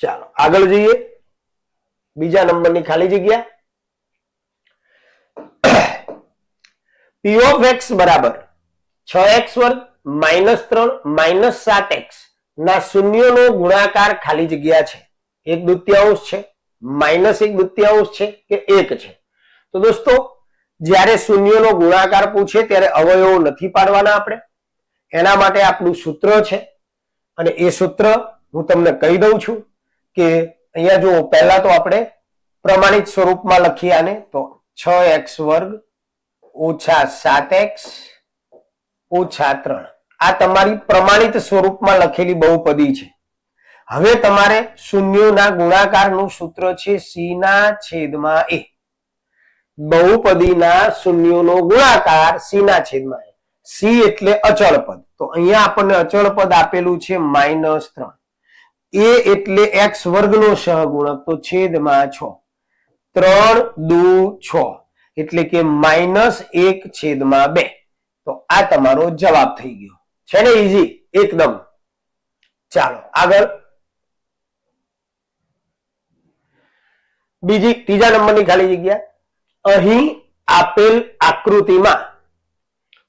ચાલો આગળ જઈએ. બીજા નંબરની ખાલી જગ્યા પી ઓફ એક્સ બરાબર 6x વર્ગ -3 -7x ના શૂન્યનો ગુણાકાર ખાલી જગ્યા છે 1/2 છે -1/2 છે કે 1 છે. તો દોસ્તો જ્યારે શૂન્યનો ગુણાકાર પૂછે ત્યારે અવયવો નથી પાડવાના આપણે, એના માટે આપણું સૂત્ર છે અને એ સૂત્ર હું તમને કહી દઉં છું કે અહીંયા જો પહેલા તો આપણે પ્રમાણિત સ્વરૂપમાં લખીએ આને, તો 6x વર્ગ -7x -3 આ તમારી પ્રમાણિત સ્વરૂપમાં લખેલી બહુપદી છે. હવે તમારે શૂન્યોના ગુણાકારનું સૂત્ર છે c/a. બહુપદીના શૂન્યોનો ગુણાકાર c/a. c એટલે અચળ પદ, તો અહીંયા આપણને અચળ પદ આપેલું છે -3. a એટલે x વર્ગનો સહગુણક, તો છેદમાં 6. 3 દુ 6 એટલે કે -1/2. તો આ તમારો જવાબ થઈ ગયો છે ને, ઈઝી એકદમ. ચાલો આગળ ત્રીજા નંબરની ખાલી જગ્યા. અહીં આપેલ આકૃતિમાં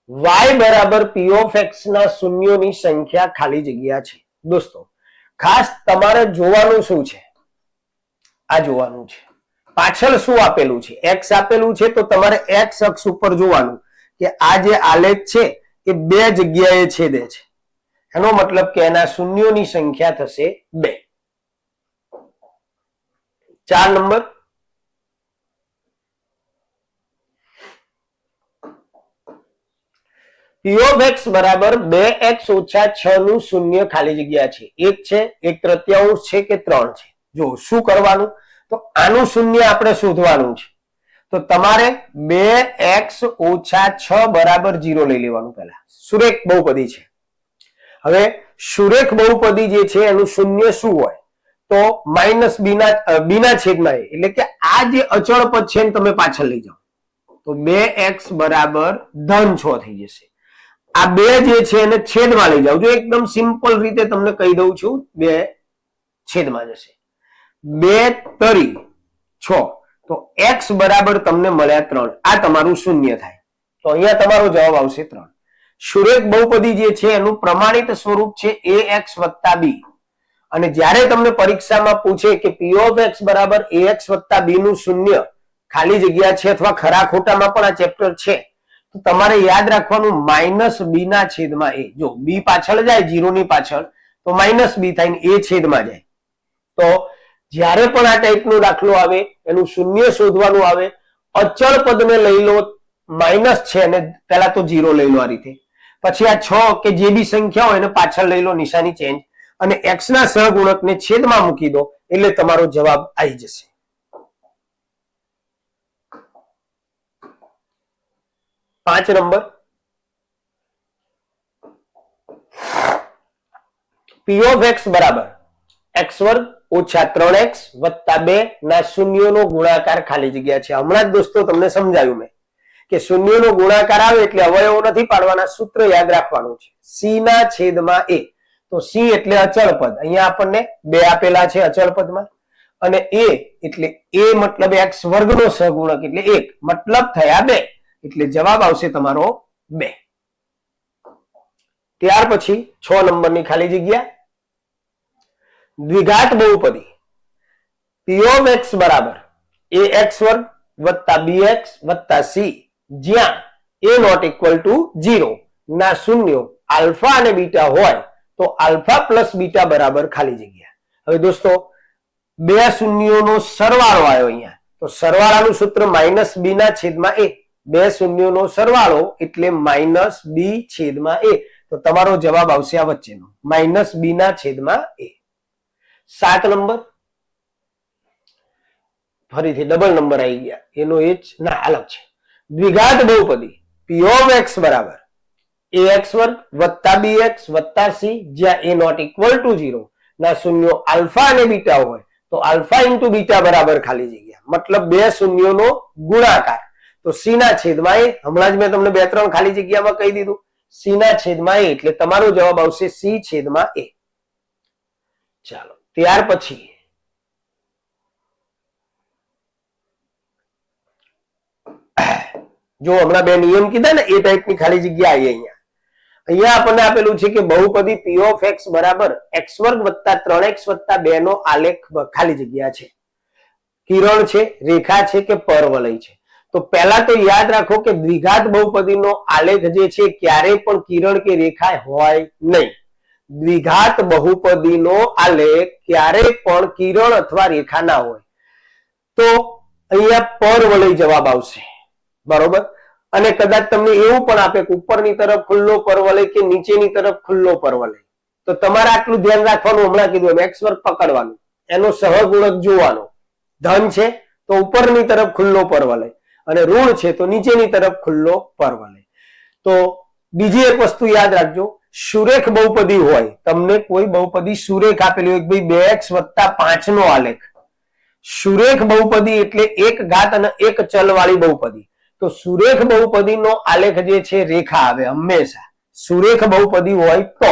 y બરાબર p of x ના શૂન્યોની સંખ્યા ખાલી જગ્યા છે. દોસ્તો ખાસ તમારે જોવાનું શું છે, આ જોવાનું છે પાછળ શું આપેલું છે. x આપેલું છે તો તમારે x અક્ષ ઉપર જોવાનું કે આ જે આલેખ છે એ બે જગ્યાએ છેદે છે, એનો મતલબ કે એના શૂન્યોની સંખ્યા થશે 2. 4 નંબર. p of x બરાબર 2x - 6 નું શૂન્ય ખાલી જગ્યા છે 1 છે, 1/3 છે કે 3 છે. જો શું કરવાનું, તો આનું શૂન્ય આપણે શોધવાનું છે. તો તમારે 2x - 6 બરાબર 0 લઈ લેવાનું. પહેલા સુરેખ બહુપદી છે. હવે સુરેખ બહુપદી જે છે એનું શૂન્ય શું હોય, તો -b ના છેદમાં a, એટલે કે આ જે અચળ પદ છે ને તમે પાછળ લઈ જાઓ તો 2x બરાબર -6 થઈ જશે. આ બે જે છે એને છેદમાં લઈ જાઓ. જો એકદમ સિમ્પલ રીતે તમને કહી દઉં છું, 2 છેદમાં જશે. 2 તરી 6 તો x બરાબર તમને મળ્યા 3. આ તમારું શૂન્ય થાય. તો અહીંયા તમારો જવાબ આવશે 3. સુરેખ બહુપદી જે છે એનું પ્રમાણિત સ્વરૂપ છે ax + b. અને જ્યારે તમને પરીક્ષામાં પૂછે કે p of x બરાબર ax + b નું શૂન્ય ખાલી જગ્યા છે અથવા ખરા ખોટામાં પણ આ ચેપ્ટર છે, તો તમારે યાદ રાખવાનું -b/a. જો b પાછળ જાય 0 ની પાછળ તો -b થાય ને a છેદમાં જાય. તો જ્યારે પણ આ ટાઈપનો દાખલો આવે એનું શૂન્ય શોધવાનું આવે, અચળ પદને લઈ લો માઇનસ છે અને પહેલા તો 0 લઈ લો આ રીતે, પછી આ 6 કે જે બી સંખ્યા હોય એને પાછળ લઈ લો, નિશાની ચેન્જ, અને x ના સહગુણકને છેદમાં મૂકી દો એટલે તમારો જવાબ આવી જશે. પાંચ નંબર. p of x બરાબર x વર્ગ - 3x + 2 ના શૂન્યોનો ગુણાકાર ખાલી જગ્યા છે. હમણાં જ દોસ્તો તમને સમજાવ્યું મેં કે શૂન્યોનો ગુણાકાર આવે એટલે અવયવો નથી પાડવાના, સૂત્ર યાદ રાખવાનું છે c/a. તો c એટલે અચળ પદ, અહીંયા આપણને 2 આપેલા છે અચળ પદમાં, અને a એટલે a મતલબ x વર્ગનો સહગુણક એટલે 1, મતલબ થયા 2, એટલે જવાબ આવશે તમારો 2. ત્યાર પછી 6 નંબરની ખાલી જગ્યા. દ્વિઘાત બહુપદી p of x બરાબર ax વર્ગ + bx + c જ્યાં a ≠ 0 ના શૂન્યો આલ્ફા અને બીટા હોય તો આલ્ફા + બીટા બરાબર ખાલી જગ્યા. હવે દોસ્તો બે શૂન્યોનો સરવાળો આવ્યો અહીંયા, તો સરવાળાનું સૂત્ર -b/a. બે શૂન્યોનો સરવાળો એટલે -b/a. તો તમારો જવાબ આવશે આ વચ્ચેનો -b/a. 7 નંબર. ફરીથી ડબલ નંબર આવી ગયા, એનો એ જ ના અલગ છે. દ્વિઘાત બહુપદી p of x બરાબર ax વર્ગ + bx + c જ્યાં a ≠ 0 ના શૂન્યો આલ્ફા અને બીટા હોય તો આલ્ફા * બીટા બરાબર ખાલી જગ્યા, મતલબ બે શૂન્યોનો ગુણાકાર. તો c ના છેદમાં a, હમણાં જ મેં તમને 2-3 ખાલી જગ્યામાં કહી દીધું, c ના છેદમાં a એટલે તમારો જવાબ આવશે c/a. ચાલો ત્યાર પછી 8 જો હમણાં બે નિયમ કીધા ને એ ટાઈપની ખાલી જગ્યા આવી અહીંયા આપણને આપેલું છે કે બહુપદી p ઓફ x બરાબર x વર્ગ વત્તા 3x વત્તા 2 નો આલેખ ખાલી જગ્યા છે. કિરણ છે, રેખા છે કે પરવલય છે. તો પહેલા તો યાદ રાખો કે દ્વિઘાત બહુપદીનો આલેખ જે છે ક્યારેય પણ કિરણ કે રેખા હોય નહીં. દ્વિઘાત બહુપદીનો આલેખ ક્યારેય પણ કિરણ અથવા રેખા ના હોય. તો અહીંયા પરવલય જવાબ આવશે. બરોબર. અને કદાચ તમને એવું પણ આપે કે ઉપરની તરફ ખુલ્લો પરવલય કે નીચેની તરફ ખુલ્લો પરવલય, તો તમારે આટલું ધ્યાન રાખવાનું, હમણાં કીધું એમ x વર્ગ પકડવાનું, એનો સહગુણક જોવાનો. ધન છે તો ઉપરની તરફ ખુલ્લો પરવલય અને ઋણ છે તો નીચેની તરફ ખુલ્લો પરવલય. તો બીજી એક વસ્તુ યાદ રાખજો, સુરેખ બહુપદી હોય, તમને કોઈ બહુપદી સુરેખ આપેલી હોય ભાઈ 2x વત્તા 5 નો આલેખ. સુરેખ બહુપદી એટલે એક ઘાત અને એક ચલ વાળી બહુપદી. તો સુરેખ બહુપદીનો આલેખ જે છે રેખા આવે હંમેશા. સુરેખ બહુપદી હોય તો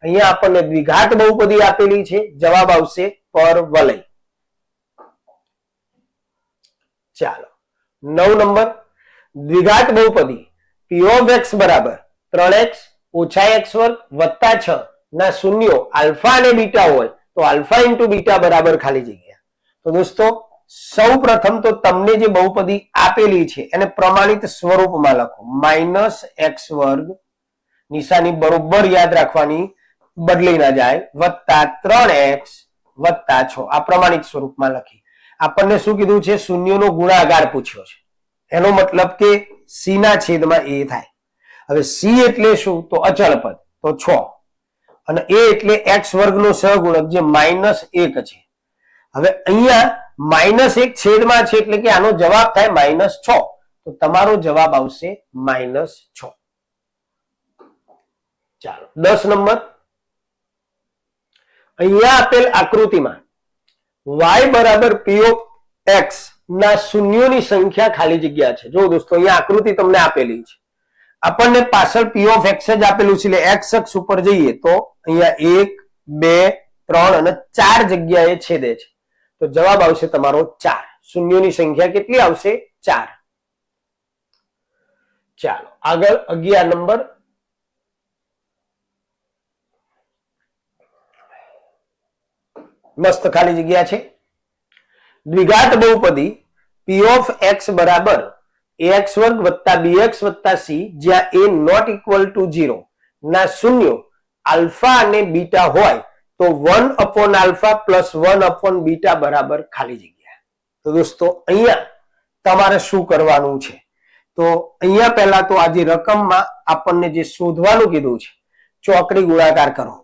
અહીંયા આપણને દ્વિઘાત બહુપદી આપેલી છે, જવાબ આવશે પરવલય. ચાલો 9 નંબર, દ્વિઘાત બહુપદી p of x બરાબર 3x ઓછા x વર્ગ વત્તા 6 ના શૂન્યો આલ્ફા અને બીટા હોય તો આલ્ફા ઇન્ટુ બીટા બરાબર ખાલી જગ્યા. તો દોસ્તો સૌ પ્રથમ તો તમને જે બહુપદી આપેલી છે એને પ્રમાણિત સ્વરૂપમાં લખો. -x વર્ગ, નિશાની બરોબર યાદ રાખવાની, બદલી ના જાય, વત્તા 3x વત્તા 6 આ પ્રમાણિત સ્વરૂપમાં લખી. આપણને શું કીધું છે? શૂન્યનો ગુણાકાર પૂછ્યો છે. એનો મતલબ કે c ના છેદમાં a થાય. હવે c એટલે શું? તો અચળ પદ, તો 6 અને a એટલે x વર્ગનો સહગુણક જે -1 છે. હવે અહીંયા -1 છેદમાં છે એટલે કે આનો જવાબ થાય -6. તો તમારો જવાબ આવશે -6. ચાલો 10 નંબર, અહીંયા આપેલ આકૃતિમાં y બરાબર p of x ના શૂન્યોની સંખ્યા ખાલી જગ્યા છે. જો દોસ્તો અહીંયા આકૃતિ તમને આપેલી છે, આપણને પાછળ p of x જ આપેલું છે એટલે x અક્ષ ઉપર જઈએ તો અહીંયા 1 2 3 અને 4 જગ્યાએ છેદે છે. તો જવાબ આવશે તમારો 4. શૂન્યોની સંખ્યા કેટલી આવશે? 4. ચાલો આગળ 11 નંબર, મસ્ત ખાલી જગ્યા છે. દ્વિઘાત બહુપદી p of x બરાબર ax વર્ગ વત્તા bx વત્તા c જ્યાં a નોટ ઇક્વલ ટુ 0 ના શૂન્યો આલ્ફા અને બીટા હોય તો 1 upon alpha plus 1 upon beta બરાબર ખાલી જગ્યા. તો દોસ્તો અહીંયા તમારે શું કરવાનું છે? તો અહીંયા પહેલા તો આ જે રકમમાં આપણને જે શોધવાનું કીધું છે, ચોકડી ગુણાકાર કરો.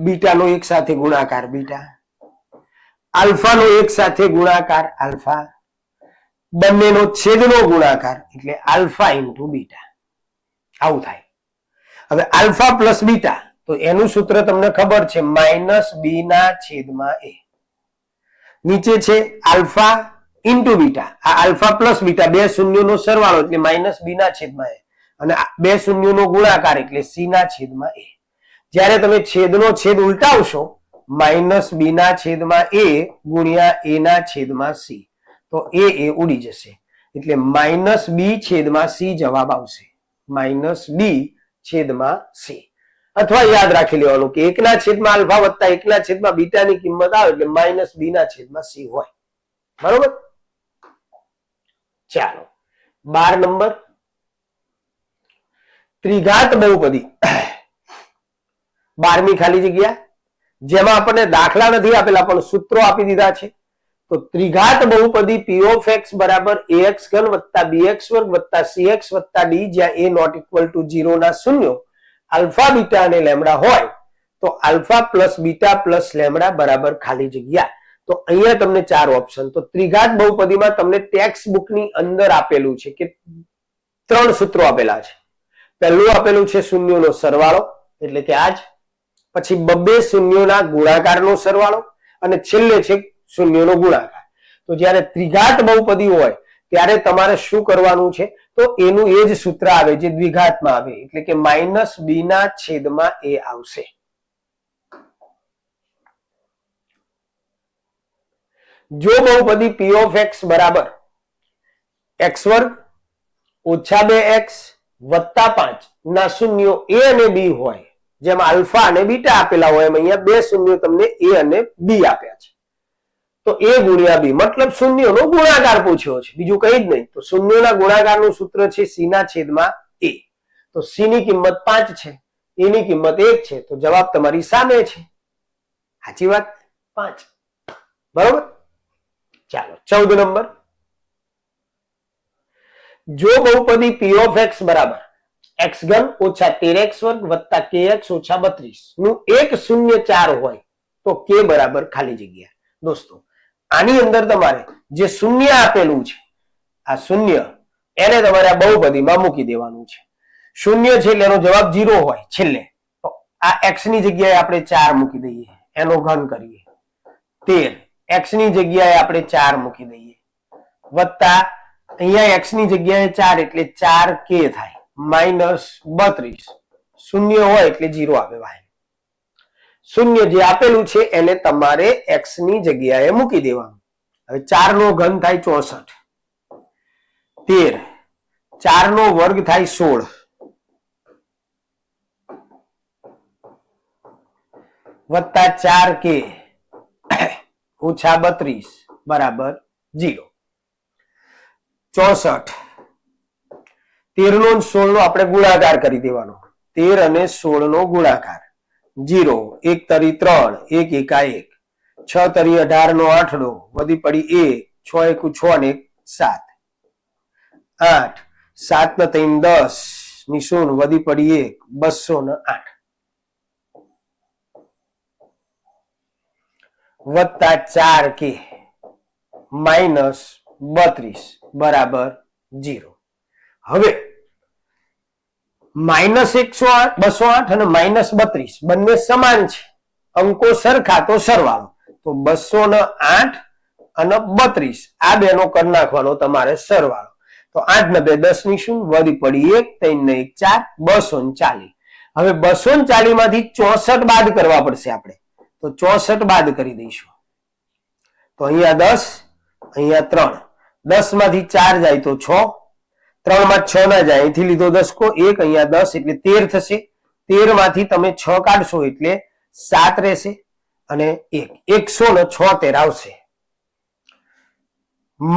બીટાનો એક સાથે ગુણાકાર બીટા, આલ્ફાનો એક સાથે ગુણાકાર આલ્ફા, બંનેનો છેદનો ગુણાકાર એટલે આલ્ફા ઇન્ટુ બીટા. આવું થાય. હવે આલ્ફા પ્લસ બીટા, તો એનું સૂત્ર તમને ખબર છે, -b ના છેદમાં a. નીચે છે આલ્ફા ઇન્ટુ બીટા, આ આલ્ફા પ્લસ બીટા બે શૂન્યોનો સરવાળો એટલે -b ના છેદમાં a અને બે શૂન્યોનો ગુણાકાર એટલે c ના છેદમાં a. જ્યારે તમે છેદનો છેદ ઉલટાવશો, -b ના છેદમાં a ગુણ્યા a ના છેદમાં c, તો એ ઉડી જશે એટલે -b છેદમાં c જવાબ આવશે. -b છેદમાં c. અથવા યાદ રાખી લેવાનું કે 1 ના છેદમાં આલ્ફા વત્તા 1 ના છેદમાં બીટાની કિંમત આવે એટલે -b ના છેદમાં c હોય. બરોબર. ચાલો 12 નંબર, ત્રિઘાત બહુપદી 12મી ખાલી જગ્યા, જેમાં આપણને દાખલા નથી આપેલા પણ સૂત્રો આપી દીધા છે. તો ત્રિઘાત બહુપદી p of x બરાબર ax ઘન વત્તા bx વર્ગ વત્તા cx વત્તા d જ્યાં a નોટ ઇક્વલ ટુ 0 ના શૂન્યો આલ્ફા બીટા અને લેમડા હોય તો alpha plus beta plus lambda બરાબર ખાલી જગ્યા. તો અહીંયા તમને 4 ઓપ્શન. તો ત્રિઘાત બહુપદીમાં તમને ટેક્સ્ટ બુકની અંદર આપેલું છે કે 3 સૂત્રો આપેલા છે. પહેલું આપેલું છે શૂન્યોનો સરવાળો એટલે કે આજ, પછી બબ્બે શૂન્યોના ગુણાકારનો સરવાળો અને છેલ્લે છે શૂન્યોનો ગુણાકાર. તો જ્યારે ત્રિઘાત બહુપદી હોય ત્યારે તમારે શું કરવાનું છે? તો એનું એ જ સૂત્ર આવે જે દ્વિઘાતમાં આવે એટલે કે -b ના છેદમાં a આવશે. જો બહુપદી p of x બરાબર x વર્ગ ઓછા 2x વત્તા 5 ના શૂન્યો a અને b હોય, જેમ આલ્ફા અને બીટા આપેલા હોય એમ અહીંયા બે શૂન્યો તમને a અને b આપ્યા છે. તો a ગુણ્યા b મતલબ શૂન્યોનો ગુણાકાર પૂછ્યો છે, બીજું કઈ જ નહીં. તો શૂન્યોના ગુણાકારનું સૂત્ર છે c ના છેદમાં a. તો c ની કિંમત 5 છે, a ની કિંમત 1 છે, તો જવાબ તમારી સામે છે. સાચી વાત, 5. બરોબર. ચાલો 14 નંબર. જો બહુપદી p of x બરાબર x ઘન ઓછા 13x વર્ગ વત્તા kx ઓછા 32 નું એક શૂન્ય 4 હોય તો k બરાબર ખાલી જગ્યા. દોસ્તો આની અંદર તમારે જે શૂન્ય આપેલું છે, આ શૂન્ય એને તમારે આ બહુપદીમાં મૂકી દેવાનું છે. શૂન્ય છે એટલે એનો જવાબ 0 હોય છેલ્લે. તો આ x ની જગ્યાએ આપણે 4 મૂકી દઈએ, એનો ઘન કરીએ 13. x ની જગ્યાએ આપણે 4 મૂકી દઈએ વત્તા અહીંયા x ની જગ્યાએ 4 એટલે 4k થાય માઇનસ 32. શૂન્ય હોય એટલે 0 આવે ભાઈ. શૂન્ય જે આપેલું છે એને તમારે x ની જગ્યાએ મૂકી દેવાનું. હવે 4 નો ઘન થાય 64, 13, 4 નો વર્ગ થાય 16 વત્તા 4k ઓછા 32 બરાબર 0. 64, 13 નો 16 નો આપણે ગુણાકાર કરી દેવાનો. 13 અને 16 નો ગુણાકાર 0, 1 તરી 3, 1 એકા 1, 6 તરી 18 નો 8 નો વધી પડી 1, 6 એકુ 6 ને 7, 8, 7 ને 3 10 ની 0 વધી પડી 1, 208 વત્તા 4k માઇનસ 32 બરાબર 0. હવે માઇનસ 208 અને માઇનસ 32 બંને સમાન છે, અંકો સરખા તો સરવાળો. તો 208 અને 32 આ બેનો કરી નાખવાનો તમારે સરવાળો. તો 8 ને 2 10 ની 0 વધી પડી 1, 3 ને 1 4, 240. હવે 240 માંથી 64 બાદ કરવા પડશે આપણે, તો 64 બાદ કરી દઈશું. તો અહીંયા 10, અહીંયા 3, 10 માંથી 4 જાય તો 6, 3 માં 6 ના જાય, અહીંથી લીધો 10 કો 1, અહીંયા 10 એટલે 13 થશે. 13 માંથી તમે 6 કાઢશો એટલે 7 રહેશે અને 1, 176 આવશે.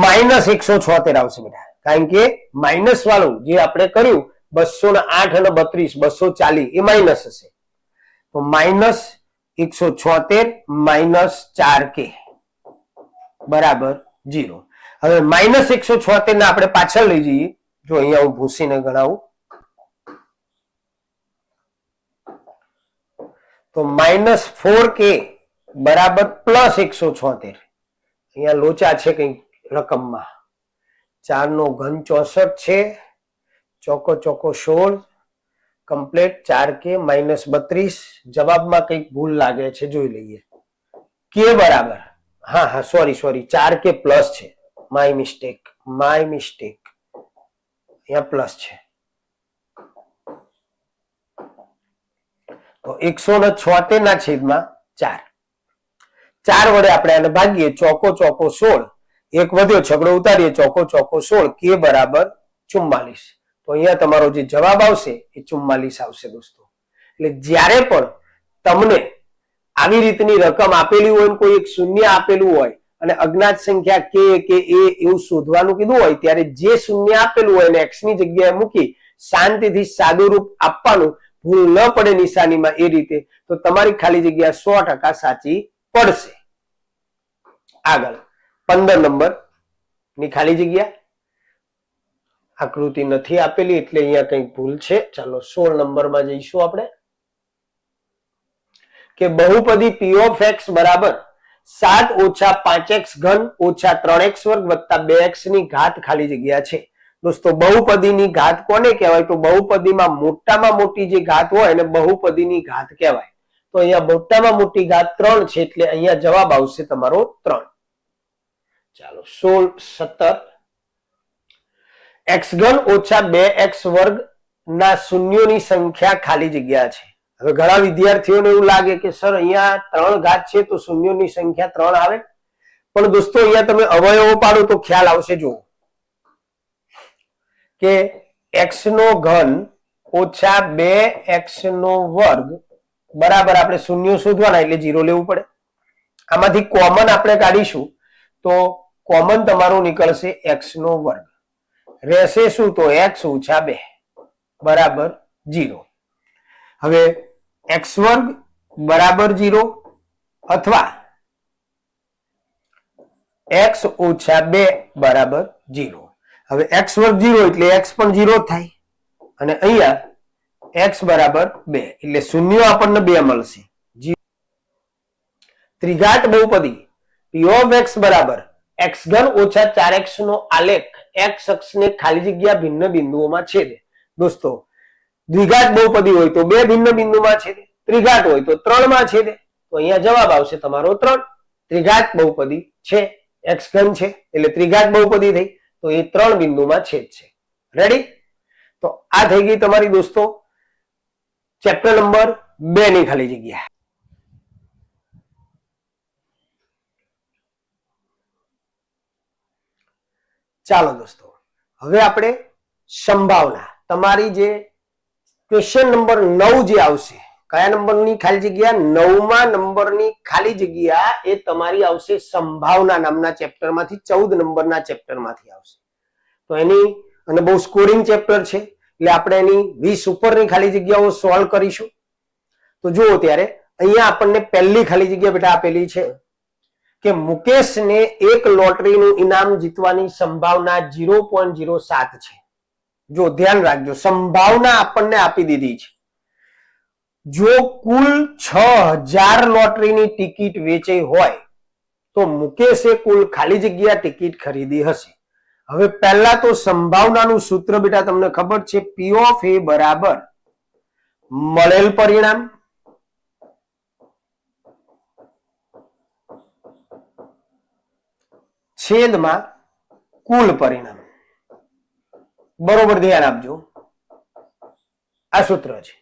માઇનસ 176 આવશે બેટા, કારણ કે માઇનસ વાળું જે આપણે કર્યું 208 અને 32 240 એ માઇનસ હશે. તો માઇનસ 176 માઇનસ 4k બરાબર 0. હવે માઇનસ 176 ને આપણે પાછળ લઈ જઈએ. જો અહીંયા હું ભૂસીને ગણાવું તો માઇનસ 4k બરાબર પ્લસ 176. અહીંયા લોચા છે કઈ રકમમાં. 4 નો ઘન 64 છે, ચોકો ચોકો 16 કમ્પ્લીટ 4k માઇનસ 32. જવાબમાં કઈક ભૂલ લાગે છે, જોઈ લઈએ. k બરાબર હા સોરી 4k પ્લસ છે, માય મિસ્ટેક. અહીંયા પ્લસ છે. તો 176 ના છેદમાં 4. 4 વડે આપણે આને ભાગીએ, ચોકો ચોકો 16, એક વધ્યો છગડો ઉતારીએ, ચોકો ચોકો 16, k બરાબર 44. તો અહીંયા તમારો જે જવાબ આવશે એ 44 આવશે દોસ્તો. એટલે જ્યારે પણ તમને આવી રીતની રકમ આપેલી હોય, કોઈ એક શૂન્ય આપેલું હોય અને અજ્ઞાત સંખ્યા કે એ એવું શોધવાનું કીધું હોય, ત્યારે જે શૂન્ય આપેલું હોય એને x ની જગ્યાએ મૂકી શાંતિથી સાદું રૂપ આપવાનું, ભૂલ ન પડે નિશાનીમાં એ રીતે, તો તમારી ખાલી જગ્યા 100% સાચી પડશે. આગળ 15 નંબર ની ખાલી જગ્યા આકૃતિ નથી આપેલી એટલે અહીંયા કંઈક ભૂલ છે. ચાલો 16 નંબરમાં જઈશું આપણે. કે બહુપદી p of x બરાબર 7 ઓછા 5x ઘન ઓછા 3x વર્ગ વત્તા 2x ની ઘાત ખાલી જગ્યા છે. દોસ્તો બહુપદીની ઘાત કોને કહેવાય? તો બહુપદીમાં મોટામાં મોટી જે ઘાત હોય એને બહુપદીની ઘાત કહેવાય. તો અહીંયા મોટામાં મોટી ઘાત 3 છે એટલે અહીંયા જવાબ આવશે તમારો 3. ચાલો 16, 17. x ઘન ઓછા 2x વર્ગ ના શૂન્યોની સંખ્યા ખાલી જગ્યા છે. હવે ઘણા વિદ્યાર્થીઓને એવું લાગે કે સર અહીંયા 3 ઘાત છે તો શૂન્યોની સંખ્યા 3 આવે, પણ દોસ્તો અહીંયા તમે અવયવો પાડો તો ખ્યાલ આવશે. જુઓ કે x નો ઘન ઓછા 2x નો વર્ગ બરાબર આપણે શૂન્ય શોધવાના એટલે 0 લેવું પડે. આમાંથી કોમન આપણે કાઢીશું તો કોમન તમારું નીકળશે x નો વર્ગ. રહેશે શું? તો x ઓછા 2 બરાબર 0. હવે x વર્ગ બરાબર 0 અથવા x ઓછા 2 બરાબર 0. હવે x વર્ગ 0 એટલે x પણ 0 થાય અને અહીંયા x બરાબર 2 એટલે શૂન્ય આપણને 2 મળશે. ત્રિઘાત બહુપદી p of x બરાબર x ઘન ઓછા 4x નો આલેખ x અક્ષને ખાલી જગ્યા ભિન્ન બિંદુઓમાં છેદે. દોસ્તો દ્વિઘાત બહુપદી હોય તો 2 ભિન્ન બિંદુમાં છેદે, ત્રિઘાત હોય તો 3 માં છેદે. તો અહીંયા જવાબ આવશે તમારો 3. ત્રિઘાત બહુપદી છે, x ઘન છે એટલે ત્રિઘાત બહુપદી થઈ, તો એ 3 બિંદુમાં છેદ છે. રેડી? તો આ થઈ ગઈ તમારી દોસ્તો ચેપ્ટર નંબર 2 ની ખાલી જગ્યા. ચાલો દોસ્તો હવે આપણે સંભાવના તમારી જે ક્વેશ્ચન નંબર 9 જે આવશે, કયા નંબરની ખાલી જગ્યા? 9મા નંબરની ખાલી જગ્યા એ તમારી આવશે સંભાવના નામના ચેપ્ટરમાંથી, 14 નંબરના ચેપ્ટરમાંથી આવશે. તો એની અને બહુ સ્કોરિંગ ચેપ્ટર છે એટલે આપણે એની 20 ઉપરની ખાલી જગ્યાઓ સોલ્વ કરીશું. તો જુઓ ત્યારે અહીંયા આપણને પહેલી ખાલી જગ્યા બેટા આપેલી છે કે મુકેશને એક લોટરીનું ઇનામ જીતવાની સંભાવના 0.07 છે. જો ધ્યાન રાખજો, સંભાવના આપણને આપી દીધી છે. જો કુલ 6000 લોટરીની ટિકિટ વેચાઈ હોય તો મુકેશે કુલ ખાલી જગ્યા ટિકિટ ખરીદી હશે. હવે પહેલા તો સંભાવનાનું સૂત્ર બેટા તમને ખબર છે, P of A બરાબર મળેલ પરિણામ છેદમાં કુલ પરિણામ. બરોબર ધ્યાન આપજો, આ સૂત્ર છે.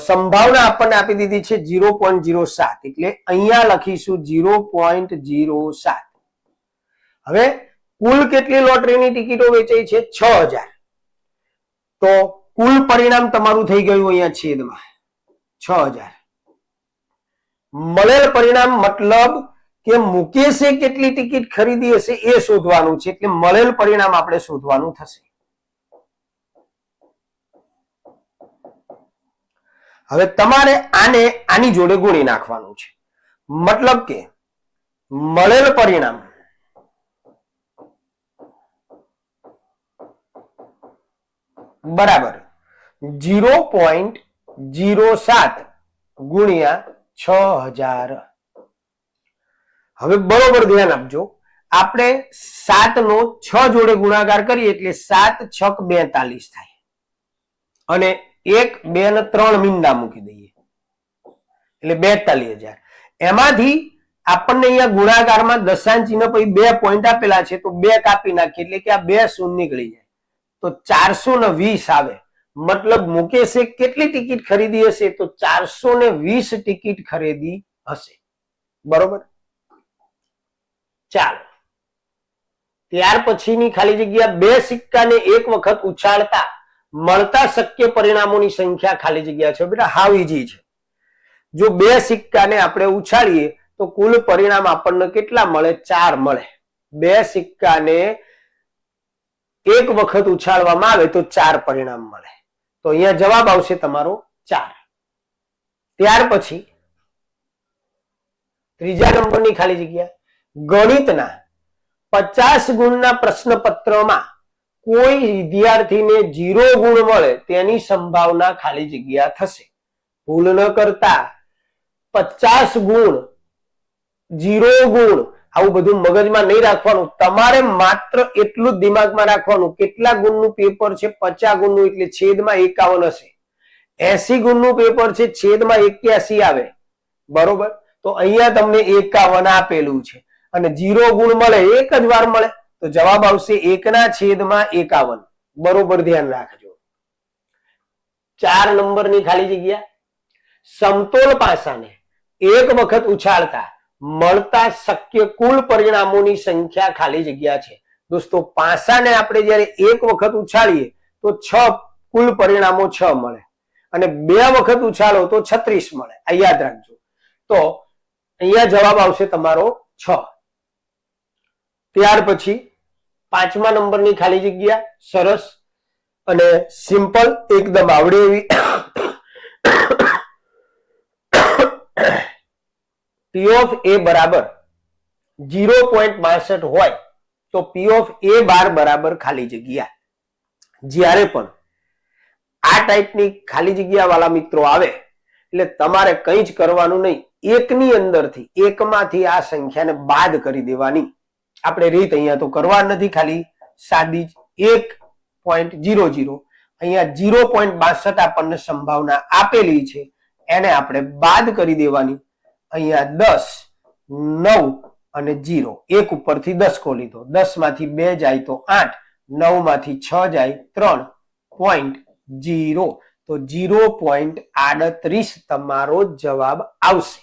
સંભાવના આપણને આપી દીધી છે 0.07 એટલે અહીંયા લખીશું 0.07. હવે કુલ કેટલી લોટરીની ટિકિટો વેચાઈ છે? 6000. તો કુલ પરિણામ તમારું થઈ ગયું અહીંયા છેદમાં 6000. મળેલ પરિણામ મતલબ કે મુકેશે કેટલી ટિકિટ ખરીદી હશે એ શોધવાનું છે એટલે મળેલ પરિણામ આપણે શોધવાનું થશે. હવે તમારે આને આની જોડે ગુણી નાખવાનું છે. મતલબ કે મળેલ પરિણામ બરાબર 0.07 ગુણ્યા 6000. હવે બરોબર ધ્યાન આપજો, આપણે 7 નો 6 જોડે ગુણાકાર કરીએ એટલે 7 6 42 થાય અને 1 2 ને 3 મીંડા મૂકી દઈએ એટલે 42000. એમાંથી આપણને અહીંયા ગુણાકારમાં દશાંશ ચિહ્ન પછી 2 પોઈન્ટ આપેલા છે તો 2 કાપી નાખીએ એટલે કે આ 2 શૂન્ય નીકળી જાય તો 420 આવે. મતલબ મુકેશે કેટલી ટિકિટ ખરીદી હશે? તો 420 ટિકિટ ખરીદી હશે. બરોબર? ચાલો ત્યાર પછીની ખાલી જગ્યા, 2 સિક્કાને એક વખત ઉછાળતા મળતા શક્ય પરિણામોની સંખ્યા ખાલી જગ્યા છે. બેટા હાવ ઈઝી છે. જો 2 સિક્કાને આપણે ઉછાળીએ તો કુલ પરિણામ આપણને કેટલા મળે? 4 મળે. 2 સિક્કાને એક વખત ઉછાળવામાં આવે તો 4 પરિણામ મળે. તો અહીંયા જવાબ આવશે તમારો 4. ત્યાર પછી ત્રીજા નંબરની ખાલી જગ્યા, ગણિતના 50 ગુણના પ્રશ્નપત્રમાં કોઈ વિદ્યાર્થીને 0 ગુણ મળે તેની સંભાવના ખાલી જગ્યા થશે. ભૂલ ન કરતા 50 ગુણ 0 ગુણ આવું બધું મગજમાં નહીં રાખવાનું. તમારે માત્ર એટલું જ દિમાગમાં રાખવાનું કેટલા ગુણનું પેપર છે? 50 ગુણનું એટલે છેદમાં 51 હશે. 80 ગુણનું પેપર છે છેદમાં 81 આવે. બરોબર? તો અહીંયા તમને 51 આપેલું છે અને 0 ગુણ મળે એક જ વાર મળે તો જવાબ આવશે 1/51. બરોબર ધ્યાન રાખજો. 4 નંબરની ખાલી જગ્યા, સમતોલ પાસાને એક વખત ઉછાળતા મળતા શક્ય કુલ પરિણામોની સંખ્યા ખાલી જગ્યા છે. દોસ્તો પાસાને આપણે જયારે એક વખત ઉછાળીએ તો 6 કુલ પરિણામો 6 મળે અને 2 વખત ઉછાળો તો 36 મળે. આ યાદ રાખજો. તો અહીંયા જવાબ આવશે તમારો 6. ત્યાર પછી 5મા નંબરની ખાલી જગ્યા સરસ અને સિમ્પલ એકદમ આવડે એવી P of A બરાબર 0.62 હોય તો P of A બાર બરાબર ખાલી જગ્યા. જ્યારે પણ આ ટાઈપની ખાલી જગ્યા વાળા મિત્રો આવે એટલે તમારે કંઈ જ કરવાનું નહીં. એકની અંદરથી એકમાંથી આ સંખ્યાને બાદ કરી દેવાની. આપણે રીત અહીંયા તો કરવા નથી, ખાલી સાદી 1.00 અહીંયા 0.62 આપણને સંભાવના આપેલી છે એને આપણે બાદ કરી દેવાની. અહીંયા 10 9 અને 0 એક ઉપરથી 10 કો લીધો, 10 માંથી 2 જાય તો 8, 9 માંથી 6 જાય 3.0 તો 0.38 તમારો જવાબ આવશે.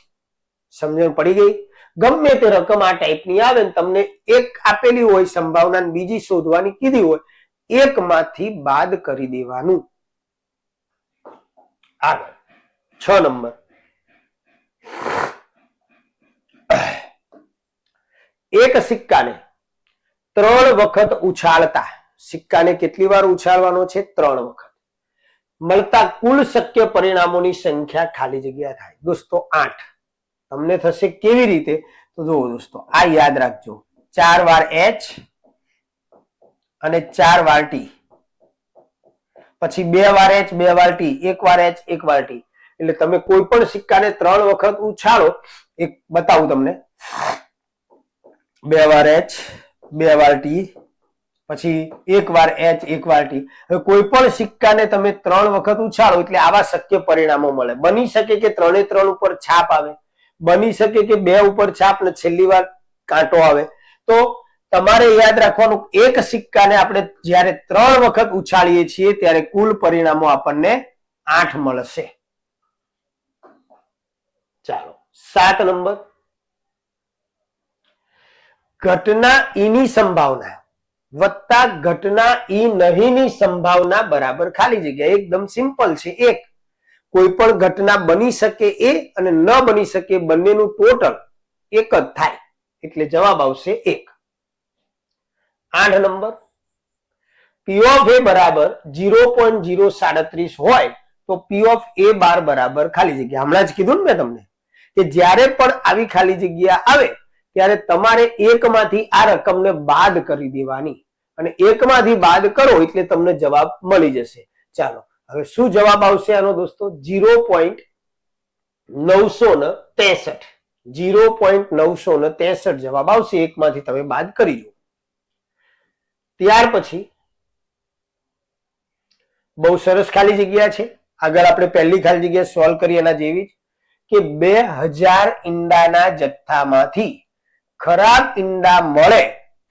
સમજણ પડી ગઈ? ગમે તે રકમ આ ટાઈપની આવે ને તમને એક આપેલી હોય સંભાવના બીજી શોધવાની કીધી હોય, એક માંથી બાદ કરી દેવાનું. આગળ 6 નંબર એક સિક્કાને 3 વખત ઉછાળતા, સિક્કાને કેટલી વાર ઉછાળવાનો છે? 3 વખત. મળતા કુલ શક્ય પરિણામોની સંખ્યા ખાલી જગ્યા થાય દોસ્તો 8. તમને થશે કેવી રીતે? તો જુઓ દોસ્તો, આ યાદ રાખજો, 4 વાર H અને 4 વાર T, પછી 2 વાર H 2 વાર T, 1 વાર H 1 વાર T. એટલે તમે કોઈ પણ સિક્કાને 3 વખત ઉછાળો, એક બતાવું તમને, 2 વાર H 2 વાર T, પછી 1 વાર H 1 વાર T. હવે કોઈ પણ સિક્કાને તમે 3 વખત ઉછાળો એટલે આવા શક્ય પરિણામો મળે. બની શકે કે 3 3 ઉપર છાપ આવે, બની શકે કે 2 ઉપર છાપ ને છેલ્લી વાર કાંટો આવે. તો તમારે યાદ રાખવાનું, એક સિક્કાને આપણે જ્યારે 3 વખત ઉછાળીએ છીએ ત્યારે કુલ પરિણામો આપણને 8 મળશે. ચાલો 7 નંબર, ઘટના ઈની સંભાવના વત્તા ઘટના ઈ નહીંની સંભાવના બરાબર ખાલી જગ્યા. એકદમ સિમ્પલ છે. એક કોઈ પણ ઘટના બની શકે એ અને ન બની શકે બંનેનું ટોટલ એક જ થાય એટલે જવાબ આવશે 1. 8 નંબર, P of A બરાબર 0.037 હોય તો P of A બાર બરાબર ખાલી જગ્યા. હમણાં જ કીધું ને મેં તમને કે જ્યારે પણ આવી ખાલી જગ્યા આવે ત્યારે તમારે એકમાંથી આ રકમને બાદ કરી દેવાની અને એકમાંથી બાદ કરો એટલે તમને જવાબ મળી જશે. ચાલો હવે શું જવાબ આવશે આનો દોસ્તો? 0.963. 0.963 જવાબ આવશે. એકમાંથી તમે બાદ કરી લો. ત્યાર પછી બહુ સરસ ખાલી જગ્યા છે. આગળ આપણે પહેલી ખાલી જગ્યા સોલ્વ કરી એના જેવી જ, કે 2000 ઈંડાના જથ્થામાંથી ખરાબ ઈંડા મળે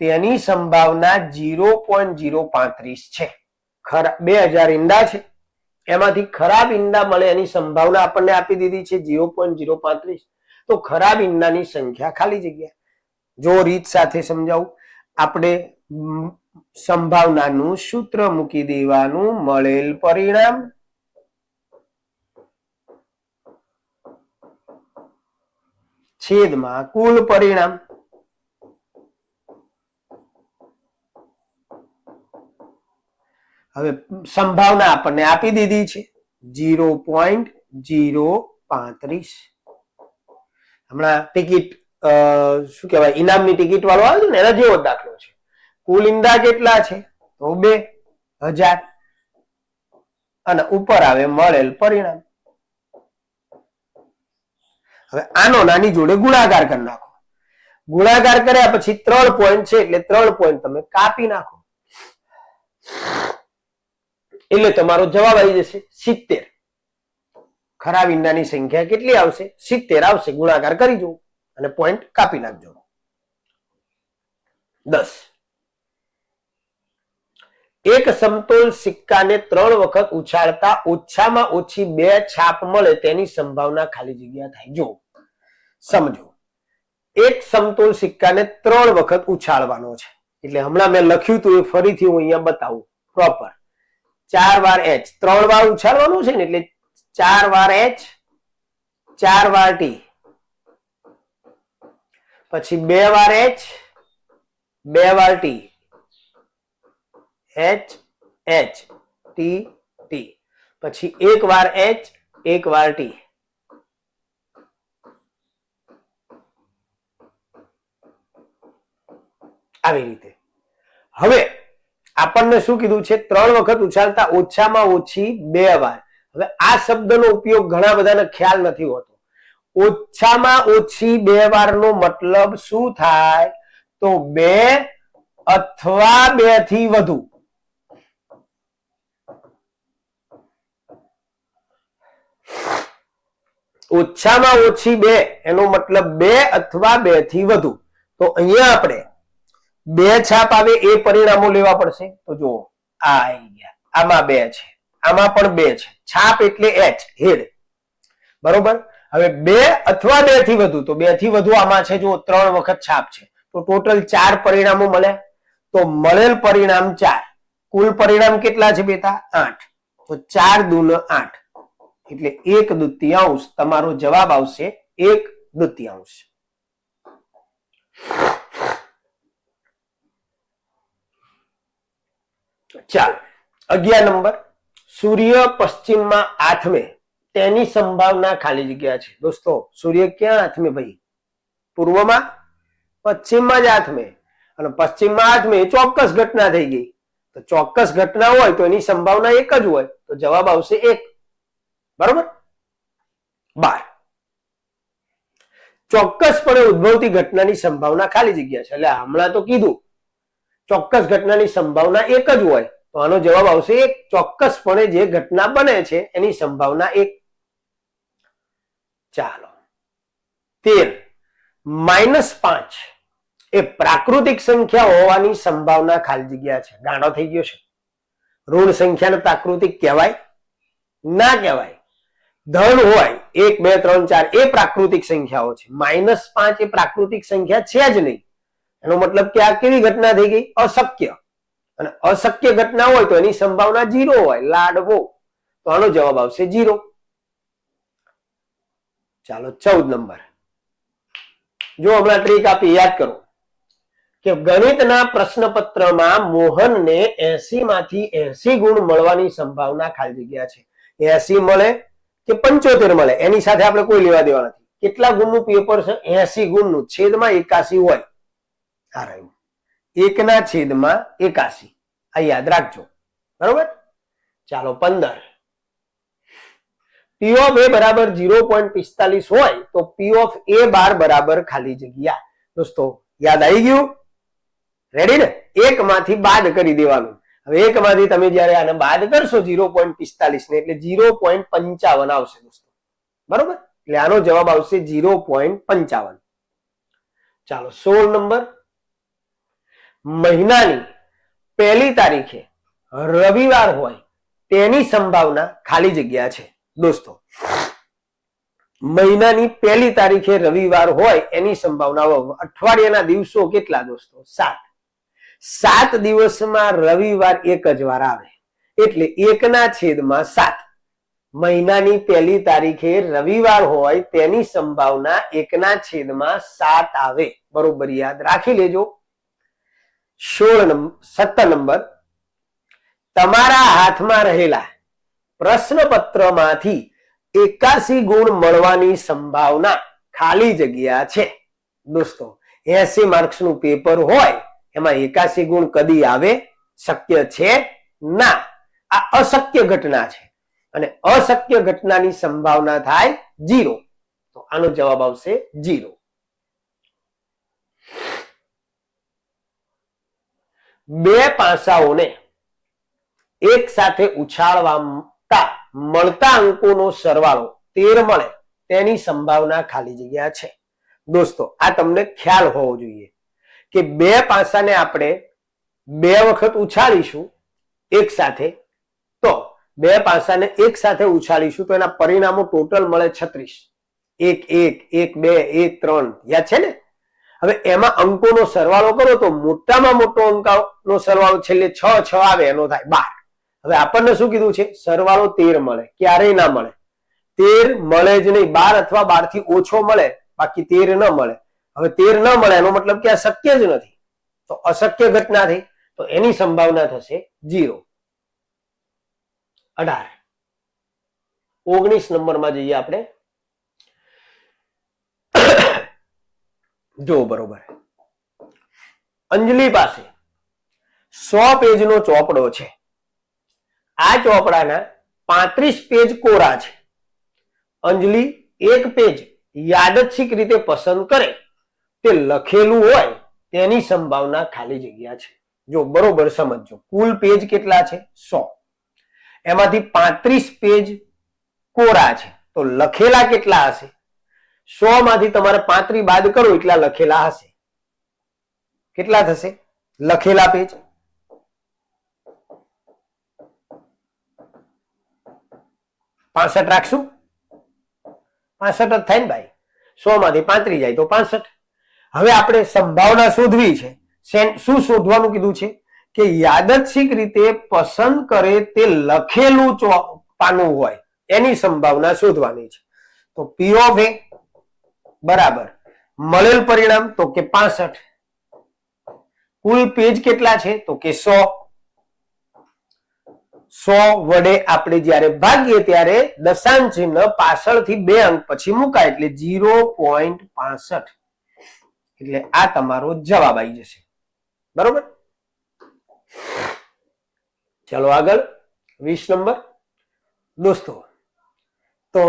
તેની સંભાવના 0.035 છે. 2000 ઈંડા છે, એમાંથી ખરાબ ઈંડા મળે એની સંભાવના આપણને આપી દીધી છે 0.035. તો ખરાબ ઈંડાની સંખ્યા ખાલી જગ્યા. જો રીત સાથે સમજાવું, આપણે સંભાવનાનું સૂત્ર મૂકી દેવાનું, મળેલ પરિણામ છેદમાં કુલ પરિણામ. હવે સંભાવના આપણને આપી દીધી છે 0.035. હમણાં ટિકિટ શું કહેવાય, ઇનામની ટિકિટ વાળો આવે ને એના જેવો દાખલો છે. કુલ ઈંડા કેટલા છે? તો 2000 અને ઉપર આવે મળેલ પરિણામ. હવે આનો નાની જોડે ગુણાકાર કરી નાખો. ગુણાકાર કર્યા પછી 3 પોઈન્ટ છે એટલે 3 પોઈન્ટ તમે કાપી નાખો એટલે તમારો જવાબ આવી જશે 70. ખરાબ ઈંડાની સંખ્યા કેટલી આવશે? 70 આવશે. ગુણાકાર કરી જુઓ અને પોઈન્ટ કાપી નાખજો. 10. એક સમતોલ સિક્કાને 3 વખત ઉછાળતા ઓછામાં ઓછી 2 છાપ મળે તેની સંભાવના ખાલી જગ્યા થાય. જો સમજો, એક સમતોલ સિક્કાને 3 વખત ઉછાળવાનો છે. એટલે હમણાં મેં લખ્યું હતું એ ફરીથી હું અહીંયા બતાવું પ્રોપર. 4 વાર h, 3 વાર ઉછાળવાનું છે ને, એટલે 4 વાર h, 4 વાર t, પછી 2 વાર h, 2 વાર t, h h t t, પછી 1 વાર h, 1 વાર t. આવી રીતે. હવે આપણને શું કીધું છે? 3 વખત ઉછાળતા ઓછામાં ઓછી 2 વાર. હવે આ શબ્દનો ઉપયોગ ઘણા બધાને ખ્યાલ નથી હોતો. ઓછામાં ઓછી 2 વારનો મતલબ શું થાય? તો 2 અથવા 2 થી વધુ. ઓછામાં ઓછી 2 એનો મતલબ 2 અથવા 2 થી વધુ. તો અહીંયા આપણે 2 છાપ આવે એ પરિણામો લેવા પડશે. તો જુઓ, આ આવી ગયા, આમાં 2 છે, આમાં પણ 2 છે. છાપ એટલે h, હેડ, બરોબર. હવે 2 અથવા 2 થી વધુ, તો 2 થી વધુ આમાં છે, જો 3 વખત છાપ છે, તો ટોટલ 4 પરિણામો મળ્યા. તો મળેલ પરિણામ 4. કુલ પરિણામ કેટલા છે બેટા? 8. તો 4 દૂ 8, એટલે 1/2 તમારો જવાબ આવશે. 1/2. ચાલો, 11 નંબર. સૂર્ય પશ્ચિમમાં આથમે તેની સંભાવના ખાલી જગ્યા છે. દોસ્તો, સૂર્ય ક્યાં આથમે ભાઈ? પૂર્વમાં, પશ્ચિમમાં જ આથમે. અને પશ્ચિમમાં આથમે એ ચોક્કસ ઘટના થઈ ગઈ. તો ચોક્કસ ઘટના હોય તો એની સંભાવના 1 જ હોય, તો જવાબ આવશે 1. બરોબર. 12. ચોક્કસપણે ઉદ્ભવતી ઘટનાની સંભાવના ખાલી જગ્યા છે. એટલે હમણાં તો કીધું ચોક્કસ ઘટનાની સંભાવના 1 જ હોય, તો આનો જવાબ આવશે 1. ચોક્કસપણે જે ઘટના બને છે એની સંભાવના 1. ચાલો, 13. -5 એ પ્રાકૃતિક સંખ્યા હોવાની સંભાવના ખાલી જગ્યા છે. ગાંડો થઈ ગયો છે. ઋણ સંખ્યાને પ્રાકૃતિક કહેવાય? ના કહેવાય. ધન હોય 1 2 3 4 એ પ્રાકૃતિક સંખ્યાઓ છે. -5 એ પ્રાકૃતિક સંખ્યા છે જ નહીં. એનો મતલબ કે આ કેવી ઘટના થઈ ગઈ? અશક્ય. અને અશક્ય ઘટના હોય તો એની સંભાવના 0 હોય, લાડવો. તો આનો જવાબ આવશે 0. ચાલો, 14 નંબર. જો હમણાં ટ્રીક આપી, યાદ કરો કે ગણિતના પ્રશ્નપત્રમાં મોહનને 80 માંથી 80 ગુણ મળવાની સંભાવના ખાલી જગ્યા છે. 80 મળે કે 75 મળે એની સાથે આપણે કોઈ લેવા દેવા નથી. કેટલા ગુણનું પેપર છે? 80 ગુણનું. છેદમાં 81 હોય. આ રહ્યું 1/81. આ યાદ રાખજો, બરોબર. ચાલો, 15. P of A બરાબર 0.45 હોય તો P of A બાર બરાબર ખાલી જગ્યા. દોસ્તો, યાદ આવી ગયું? રેડી ને? 1 માંથી બાદ કરી દેવાનું. હવે 1 માંથી તમે જયારે આને બાદ કરશો 0.45 ને, એટલે 0.55 આવશે દોસ્તો, બરોબર. એટલે આનો જવાબ આવશે 0.55. ચાલો, 16 નંબર. મહિનાની 1લી તારીખે રવિવાર હોય તેની સંભાવના ખાલી જગ્યા છે. દોસ્તો, મહિનાની 1લી તારીખે રવિવાર હોય એની સંભાવના. અઠવાડિયાના દિવસો કેટલા દોસ્તો? 7. 7 દિવસમાં રવિવાર 1 જ વાર આવે, એટલે 1/7. મહિનાની 1લી તારીખે રવિવાર હોય તેની સંભાવના 1/7 આવે. બરોબર, યાદ રાખી લેજો. 17 નંબર. તમારા હાથમાં રહેલા પ્રશ્નપત્રમાંથી 81 ગુણ મળવાની સંભાવના ખાલી જગ્યા છે. દોસ્તો, 80 માર્ક્સનું પેપર હોય એમાં 81 ગુણ કદી આવે? શક્ય છે ના. આ અશક્ય ઘટના છે અને અશક્ય ઘટનાની સંભાવના થાય 0. તો આનો જવાબ આવશે 0. 2 પાસાઓને એક સાથે ઉછાળવાતા મળતા અંકોનો સરવાળો 13 મળે તેની સંભાવના ખાલી જગ્યા છે. દોસ્તો, આ તમને ખ્યાલ હોવો જોઈએ કે 2 પાસાને આપણે 2 વખત ઉછાળીશું એક સાથે, તો 2 પાસાને એક સાથે ઉછાળીશું તો એના પરિણામો ટોટલ મળે 36. 1 1 1 2 1 3. યાદ છે ને? હવે એમાં અંકોનો સરવાળો કરો તો મોટામાં મોટો અંકનો સરવાળો છેલ્લે 6 આવે એનો થાય 12. હવે આપણને શું કીધું છે? સરવાળો 13 મળે. ક્યારેય ના મળે. 13 મળે જ નહીં. 12 અથવા 12 થી ઓછો મળે, બાકી 13 ન મળે. હવે 13 ન મળે એનો મતલબ કે આ શક્ય જ નથી. તો અશક્ય ઘટના થઈ, તો એની સંભાવના થશે 0. 18. 19 નંબરમાં જઈએ આપણે. જો બરોબર, અંજલિ પાસે 100 પેજનો ચોપડો છે. આ ચોપડાના 35 પેજ કોરા છે. અંજલિ એક પેજ યાદચ્છિક રીતે પસંદ કરે તે લખેલું હોય તેની સંભાવના ખાલી જગ્યા છે. જો બરોબર સમજજો, કુલ પેજ કેટલા છે? 100. એમાંથી 35 પેજ કોરા છે, તો લખેલા કેટલા હશે? 100 માંથી તમારે 35 બાદ કરો એટલા લખેલા હશે. કેટલા થશે લખેલા પેજ? 65 રાખશું. 65 જ થાય ને ભાઈ. 100 માંથી 35 જાય તો 65. હવે આપણે સંભાવના શોધવી છે. શું શોધવાનું કીધું છે? કે યાદચ્છિક રીતે પસંદ કરે તે લખેલું પાનું હોય એની સંભાવના શોધવાની છે. તો P of A બરાબર મળેલ પરિણામ તો કે 65. કુલ પેજ કેટલા છે? તો કે 100. 100 વડે આપણે જ્યારે ભાગીએ ત્યારે દશાંશ ચિહ્ન પાછળથી 2 અંક પછી મુકાય એટલે 0.65. એટલે આ તમારો જવાબ આવી જશે. બરોબર? ચલો આગળ 20 નંબર. દોસ્તો, તો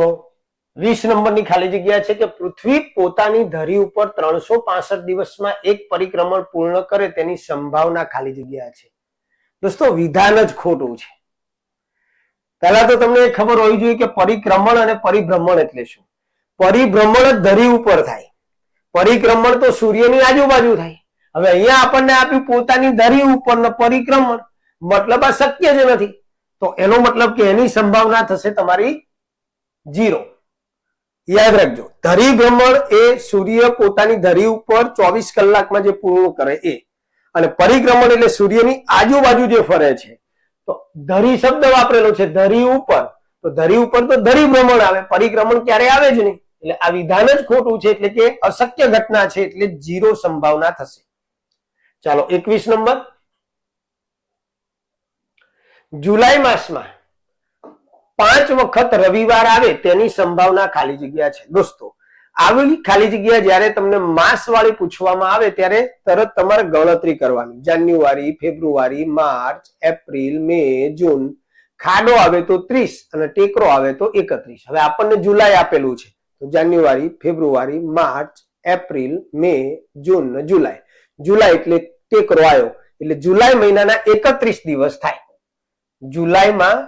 20 નંબરની ખાલી જગ્યા છે કે પૃથ્વી પોતાની ધરી ઉપર 365 દિવસમાં એક પરિક્રમણ પૂર્ણ કરે તેની સંભાવના ખાલી જગ્યા છે. દોસ્તો, વિધાન જ ખોટું છે. પહેલા તો તમને ખબર હોવી જોઈએ કે પરિક્રમણ અને પરિભ્રમણ એટલે શું. પરિભ્રમણ જ ધરી ઉપર થાય, પરિક્રમણ તો સૂર્યની આજુબાજુ થાય. હવે અહીંયા આપણને આપ્યું પોતાની ધરી ઉપર પરિક્રમણ, મતલબ આ શક્ય જ નથી. તો એનો મતલબ કે એની સંભાવના થશે તમારી 0. યાદ રાખજો, ધરી ભ્રમણ એ સૂર્ય પોતાની ધરી ઉપર 24 કલાકમાં જે પૂર્ણ કરે એ, અને પરિક્રમણ એટલે સૂર્યની આજુબાજુ જે ફરે છે. તો ધરી શબ્દ વાપરેલો છે ધરી ઉપર, તો ધરી ઉપર તો ધરી ભ્રમણ આવે, પરિક્રમણ ક્યારે આવે જ નહીં. એટલે આ વિધાન જ ખોટું છે, એટલે કે અશક્ય ઘટના છે, એટલે 0 સંભાવના થશે. ચાલો 21 નંબર. જુલાઈ માસમાં 5 વખત રવિવાર આવે તેની સંભાવના ખાલી જગ્યા છે. દોસ્તો, આવેલી ખાલી જગ્યા જ્યારે તમને માસ વાળી પૂછવામાં આવે ત્યારે તરત તમારે ગણતરી કરવાની. જાન્યુઆરી, ફેબ્રુઆરી, માર્ચ, એપ્રિલ, મે, જૂન. ખાડો આવે તો 30 અને ટેકરો આવે તો 31. હવે આપણને જુલાઈ આપેલું છે, તો જાન્યુઆરી, ફેબ્રુઆરી, માર્ચ, એપ્રિલ, મે, જૂન, જુલાઈ. જુલાઈ એટલે ટેકરો આવ્યો, એટલે જુલાઈ મહિનાના 31 દિવસ થાય. જુલાઈમાં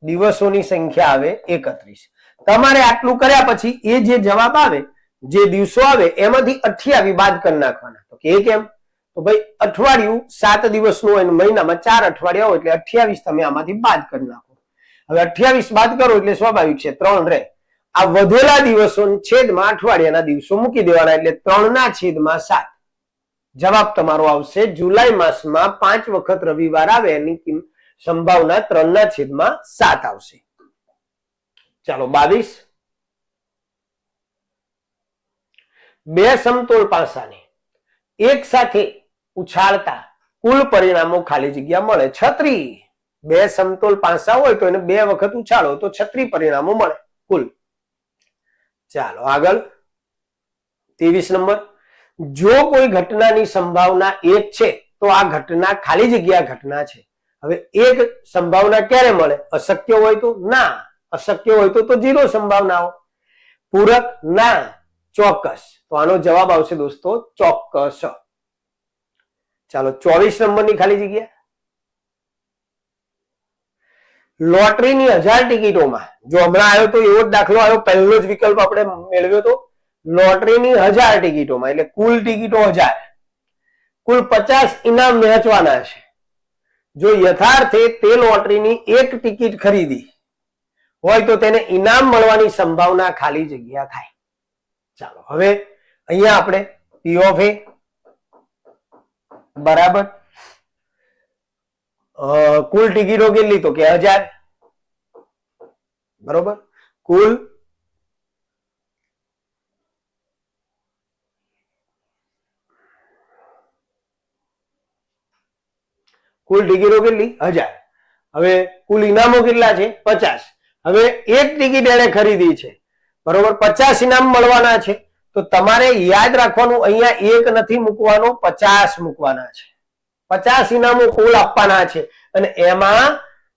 દિવસોની સંખ્યા આવે 31. તમારે આટલું કર્યા પછી એ જે જવાબ આવે, જે દિવસો આવે એમાંથી 28 બાદ કરી નાખવાના. તો કે કેમ? તો ભાઈ અઠવાડિયું 7 દિવસનું હોય, મહિનામાં 4 અઠવાડિયા હોય, એટલે 28 તમે આમાંથી બાદ કરી નાખો. હવે 28 બાદ કરો એટલે સ્વાભાવિક છે 3 રહે. આ વધેલા દિવસો છેદમાં અઠવાડિયાના દિવસો મૂકી દેવાના, એટલે 3/7. જવાબ તમારો આવશે જુલાઈ માસમાં 5 વખત રવિવાર આવે એની સંભાવના 3/7 આવશે. ચાલો 22. બે સમતોલ પાસાને એક સાથે ઉછાળતા કુલ પરિણામો ખાલી જગ્યા મળે 36. બે સમતોલ પાસા હોય તો એને 2 વખત ઉછાળો તો 36 પરિણામો મળે કુલ. ચાલો આગળ 23 નંબર. જો કોઈ ઘટનાની સંભાવના 1 છે તો આ ઘટના ખાલી જગ્યા ઘટના છે. હવે એક સંભાવના ક્યારે મળે? અશક્ય હોય તો ના, અશક્ય હોય તો 0 સંભાવનાઓ. પૂરક ના, ચોક્કસ. તો આનો જવાબ આવશે દોસ્તો ચોક્કસ. ચાલો 24 નંબરની ખાલી જગ્યા. લોટરીની 1000 ટિકિટોમાં, જો હમણાં આવ્યો તો એવો જ દાખલો આવ્યો, પહેલો જ વિકલ્પ આપણે મેળવ્યો તો લોટરીની 1000 ટિકિટોમાં, એટલે કુલ ટિકિટો 1000, કુલ 50 ઇનામ વહેંચવાના છે. જો યથાર્થે તે લોટરીની 1 ટિકિટ ખરીદી હોય તો તેને ઇનામ મળવાની સંભાવના ખાલી જગ્યા થાય. ચાલો હવે અહીંયા આપણે P of A બરાબર. કુલ ટિકિટો કેટલી? તો કે 1000. બરોબર. કુલ ટિકિટો કેટલી? 1000. હવે કુલ ઇનામો કેટલા છે? 50. હવે એક ટિકિટ એને ખરીદી છે, બરોબર, 50 ઇનામ મળવાના છે. તો તમારે યાદ રાખવાનું, અહીંયા એક નથી મૂકવાનો, 50 મૂકવાના છે. 50 ઇનામો કુલ આપવાના છે અને એમાં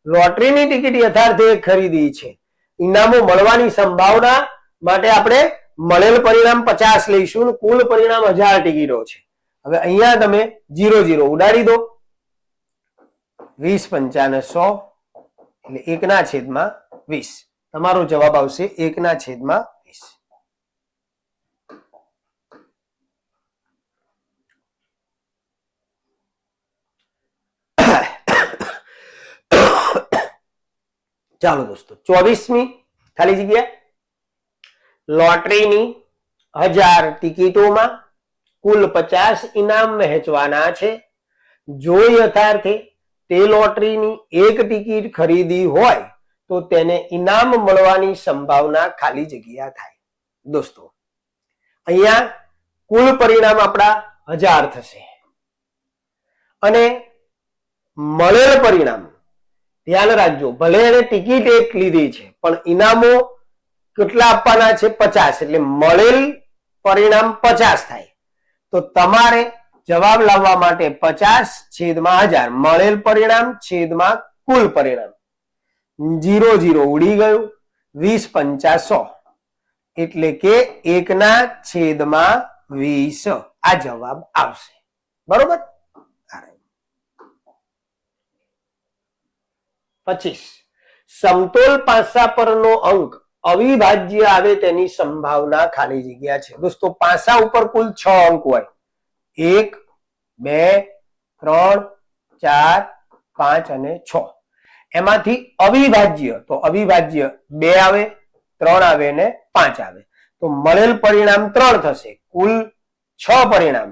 લોટરીની ટિકિટ યથાર્થે ખરીદી છે. ઇનામો મળવાની સંભાવના માટે આપણે મળેલ પરિણામ 50 લઈશું. કુલ પરિણામ 1000 ટિકિટો છે. હવે અહીંયા તમે 0 0 ઉડાડી દો. 20 5 100 એટલે 1/20. તમારો જવાબ આવશે 1/20. ચાલો દોસ્તો, 24મી ખાલી જગ્યા. લોટરીની 1000 ટિકિટોમાં કુલ 50 ઇનામ વહેંચવાના છે. જો યથાર્થે તે લોટરીની એક ટિકિટ ખરીદી હોય તો તેને ઇનામ મળવાની સંભાવના ખાલી જગ્યા થાય. દોસ્તો, અહીંયા કુલ પરિણામ આપણા 1000 થશે અને મળેલ પરિણામ ધ્યાન રાખજો, ભલે એને ટિકિટ એક લીધી છે પણ ઇનામો કેટલા આપવાના છે? 50. એટલે મળેલ પરિણામ 50 થાય. તો તમારે જવાબ લાવવા માટે 50/1000 મળેલ પરિણામ છેદમાં કુલ પરિણામ. 0 0 ઉડી ગયું. 20 5 100 એટલે કે 1/20 આ જવાબ આવશે. બરોબર. 25. સમતોલ પાસા પરનો અંક અવિભાજ્ય આવે તેની સંભાવના ખાલી જગ્યા છે. દોસ્તો, પાસા ઉપર કુલ 6 અંક હોય. 1 2 3 4 5 અને 6. એમાંથી અવિભાજ્ય, તો અવિભાજ્ય 2 આવે, 3 આવે અને 5 આવે. તો મળેલ પરિણામ 3 થશે. કુલ 6 પરિણામ.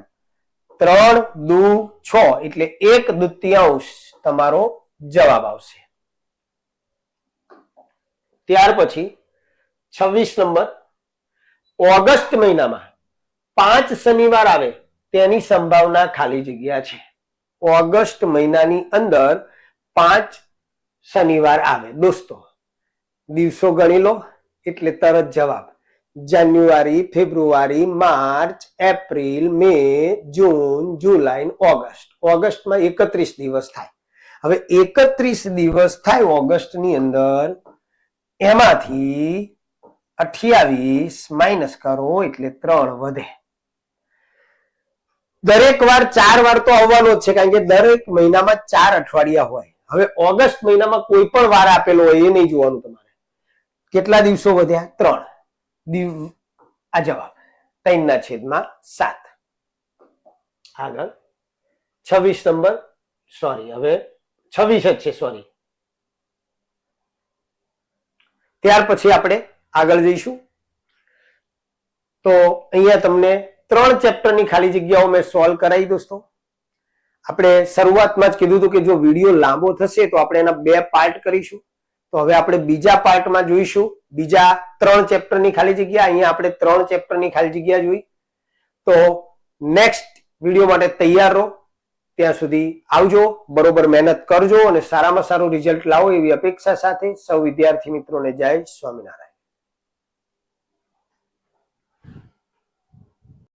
3 દુ 6 એટલે 1/2 તમારો જવાબ આવશે. ત્યાર પછી 26 નંબર. ઓગસ્ટ મહિનામાં 5 શનિવાર આવે તેની સંભાવના ખાલી જગ્યા છે. ઓગસ્ટ મહિનાની અંદર 5 શનિવાર આવે. દોસ્તો, દિવસો ગણી લો એટલે તરત જવાબ. જાન્યુઆરી, ફેબ્રુઆરી, માર્ચ, એપ્રિલ, મે, જૂન, જુલાઈ, ઓગસ્ટ. ઓગસ્ટમાં 31 દિવસ થાય. હવે 31 દિવસ થાય ઓગસ્ટની અંદર, એમાંથી 28 માઇનસ કરો એટલે 3 વધે. દરેક વાર 4 વાર તો આવવાનો જ છે, કારણ કે દરેક મહિનામાં 4 અઠવાડિયા હોય. હવે ઓગસ્ટ મહિનામાં કોઈ પણ વાર આપેલો હોય એ નહીં જોવાનું તમારે. કેટલા દિવસો વધ્યા? 3. આ જવાબ 3/7. આગળ 26 નંબર. સોરી, હવે 26 જ છે, સોરી. ત્યાર પછી આપણે આગળ જઈશું. તો અહીંયા તમને 3 ચેપ્ટરની ખાલી જગ્યાઓ મેં સોલ્વ કરાવી. દોસ્તો, આપણે શરૂઆતમાં જ કીધું હતું કે જો વિડીયો લાંબો થશે તો આપણે એના 2 પાર્ટ કરીશું. તો હવે આપણે બીજા પાર્ટમાં જોઈશું બીજા 3 ચેપ્ટરની ખાલી જગ્યા. અહીંયા આપણે 3 ચેપ્ટરની ખાલી જગ્યા જોઈ. તો નેક્સ્ટ વિડીયો માટે તૈયાર રહો. ત્યાં સુધી આવજો, બરોબર મહેનત કરજો અને સારામાં સારું રિઝલ્ટ લાવો એવી અપેક્ષા સાથે સૌ વિદ્યાર્થી મિત્રોને જય સ્વામિનારાયણ.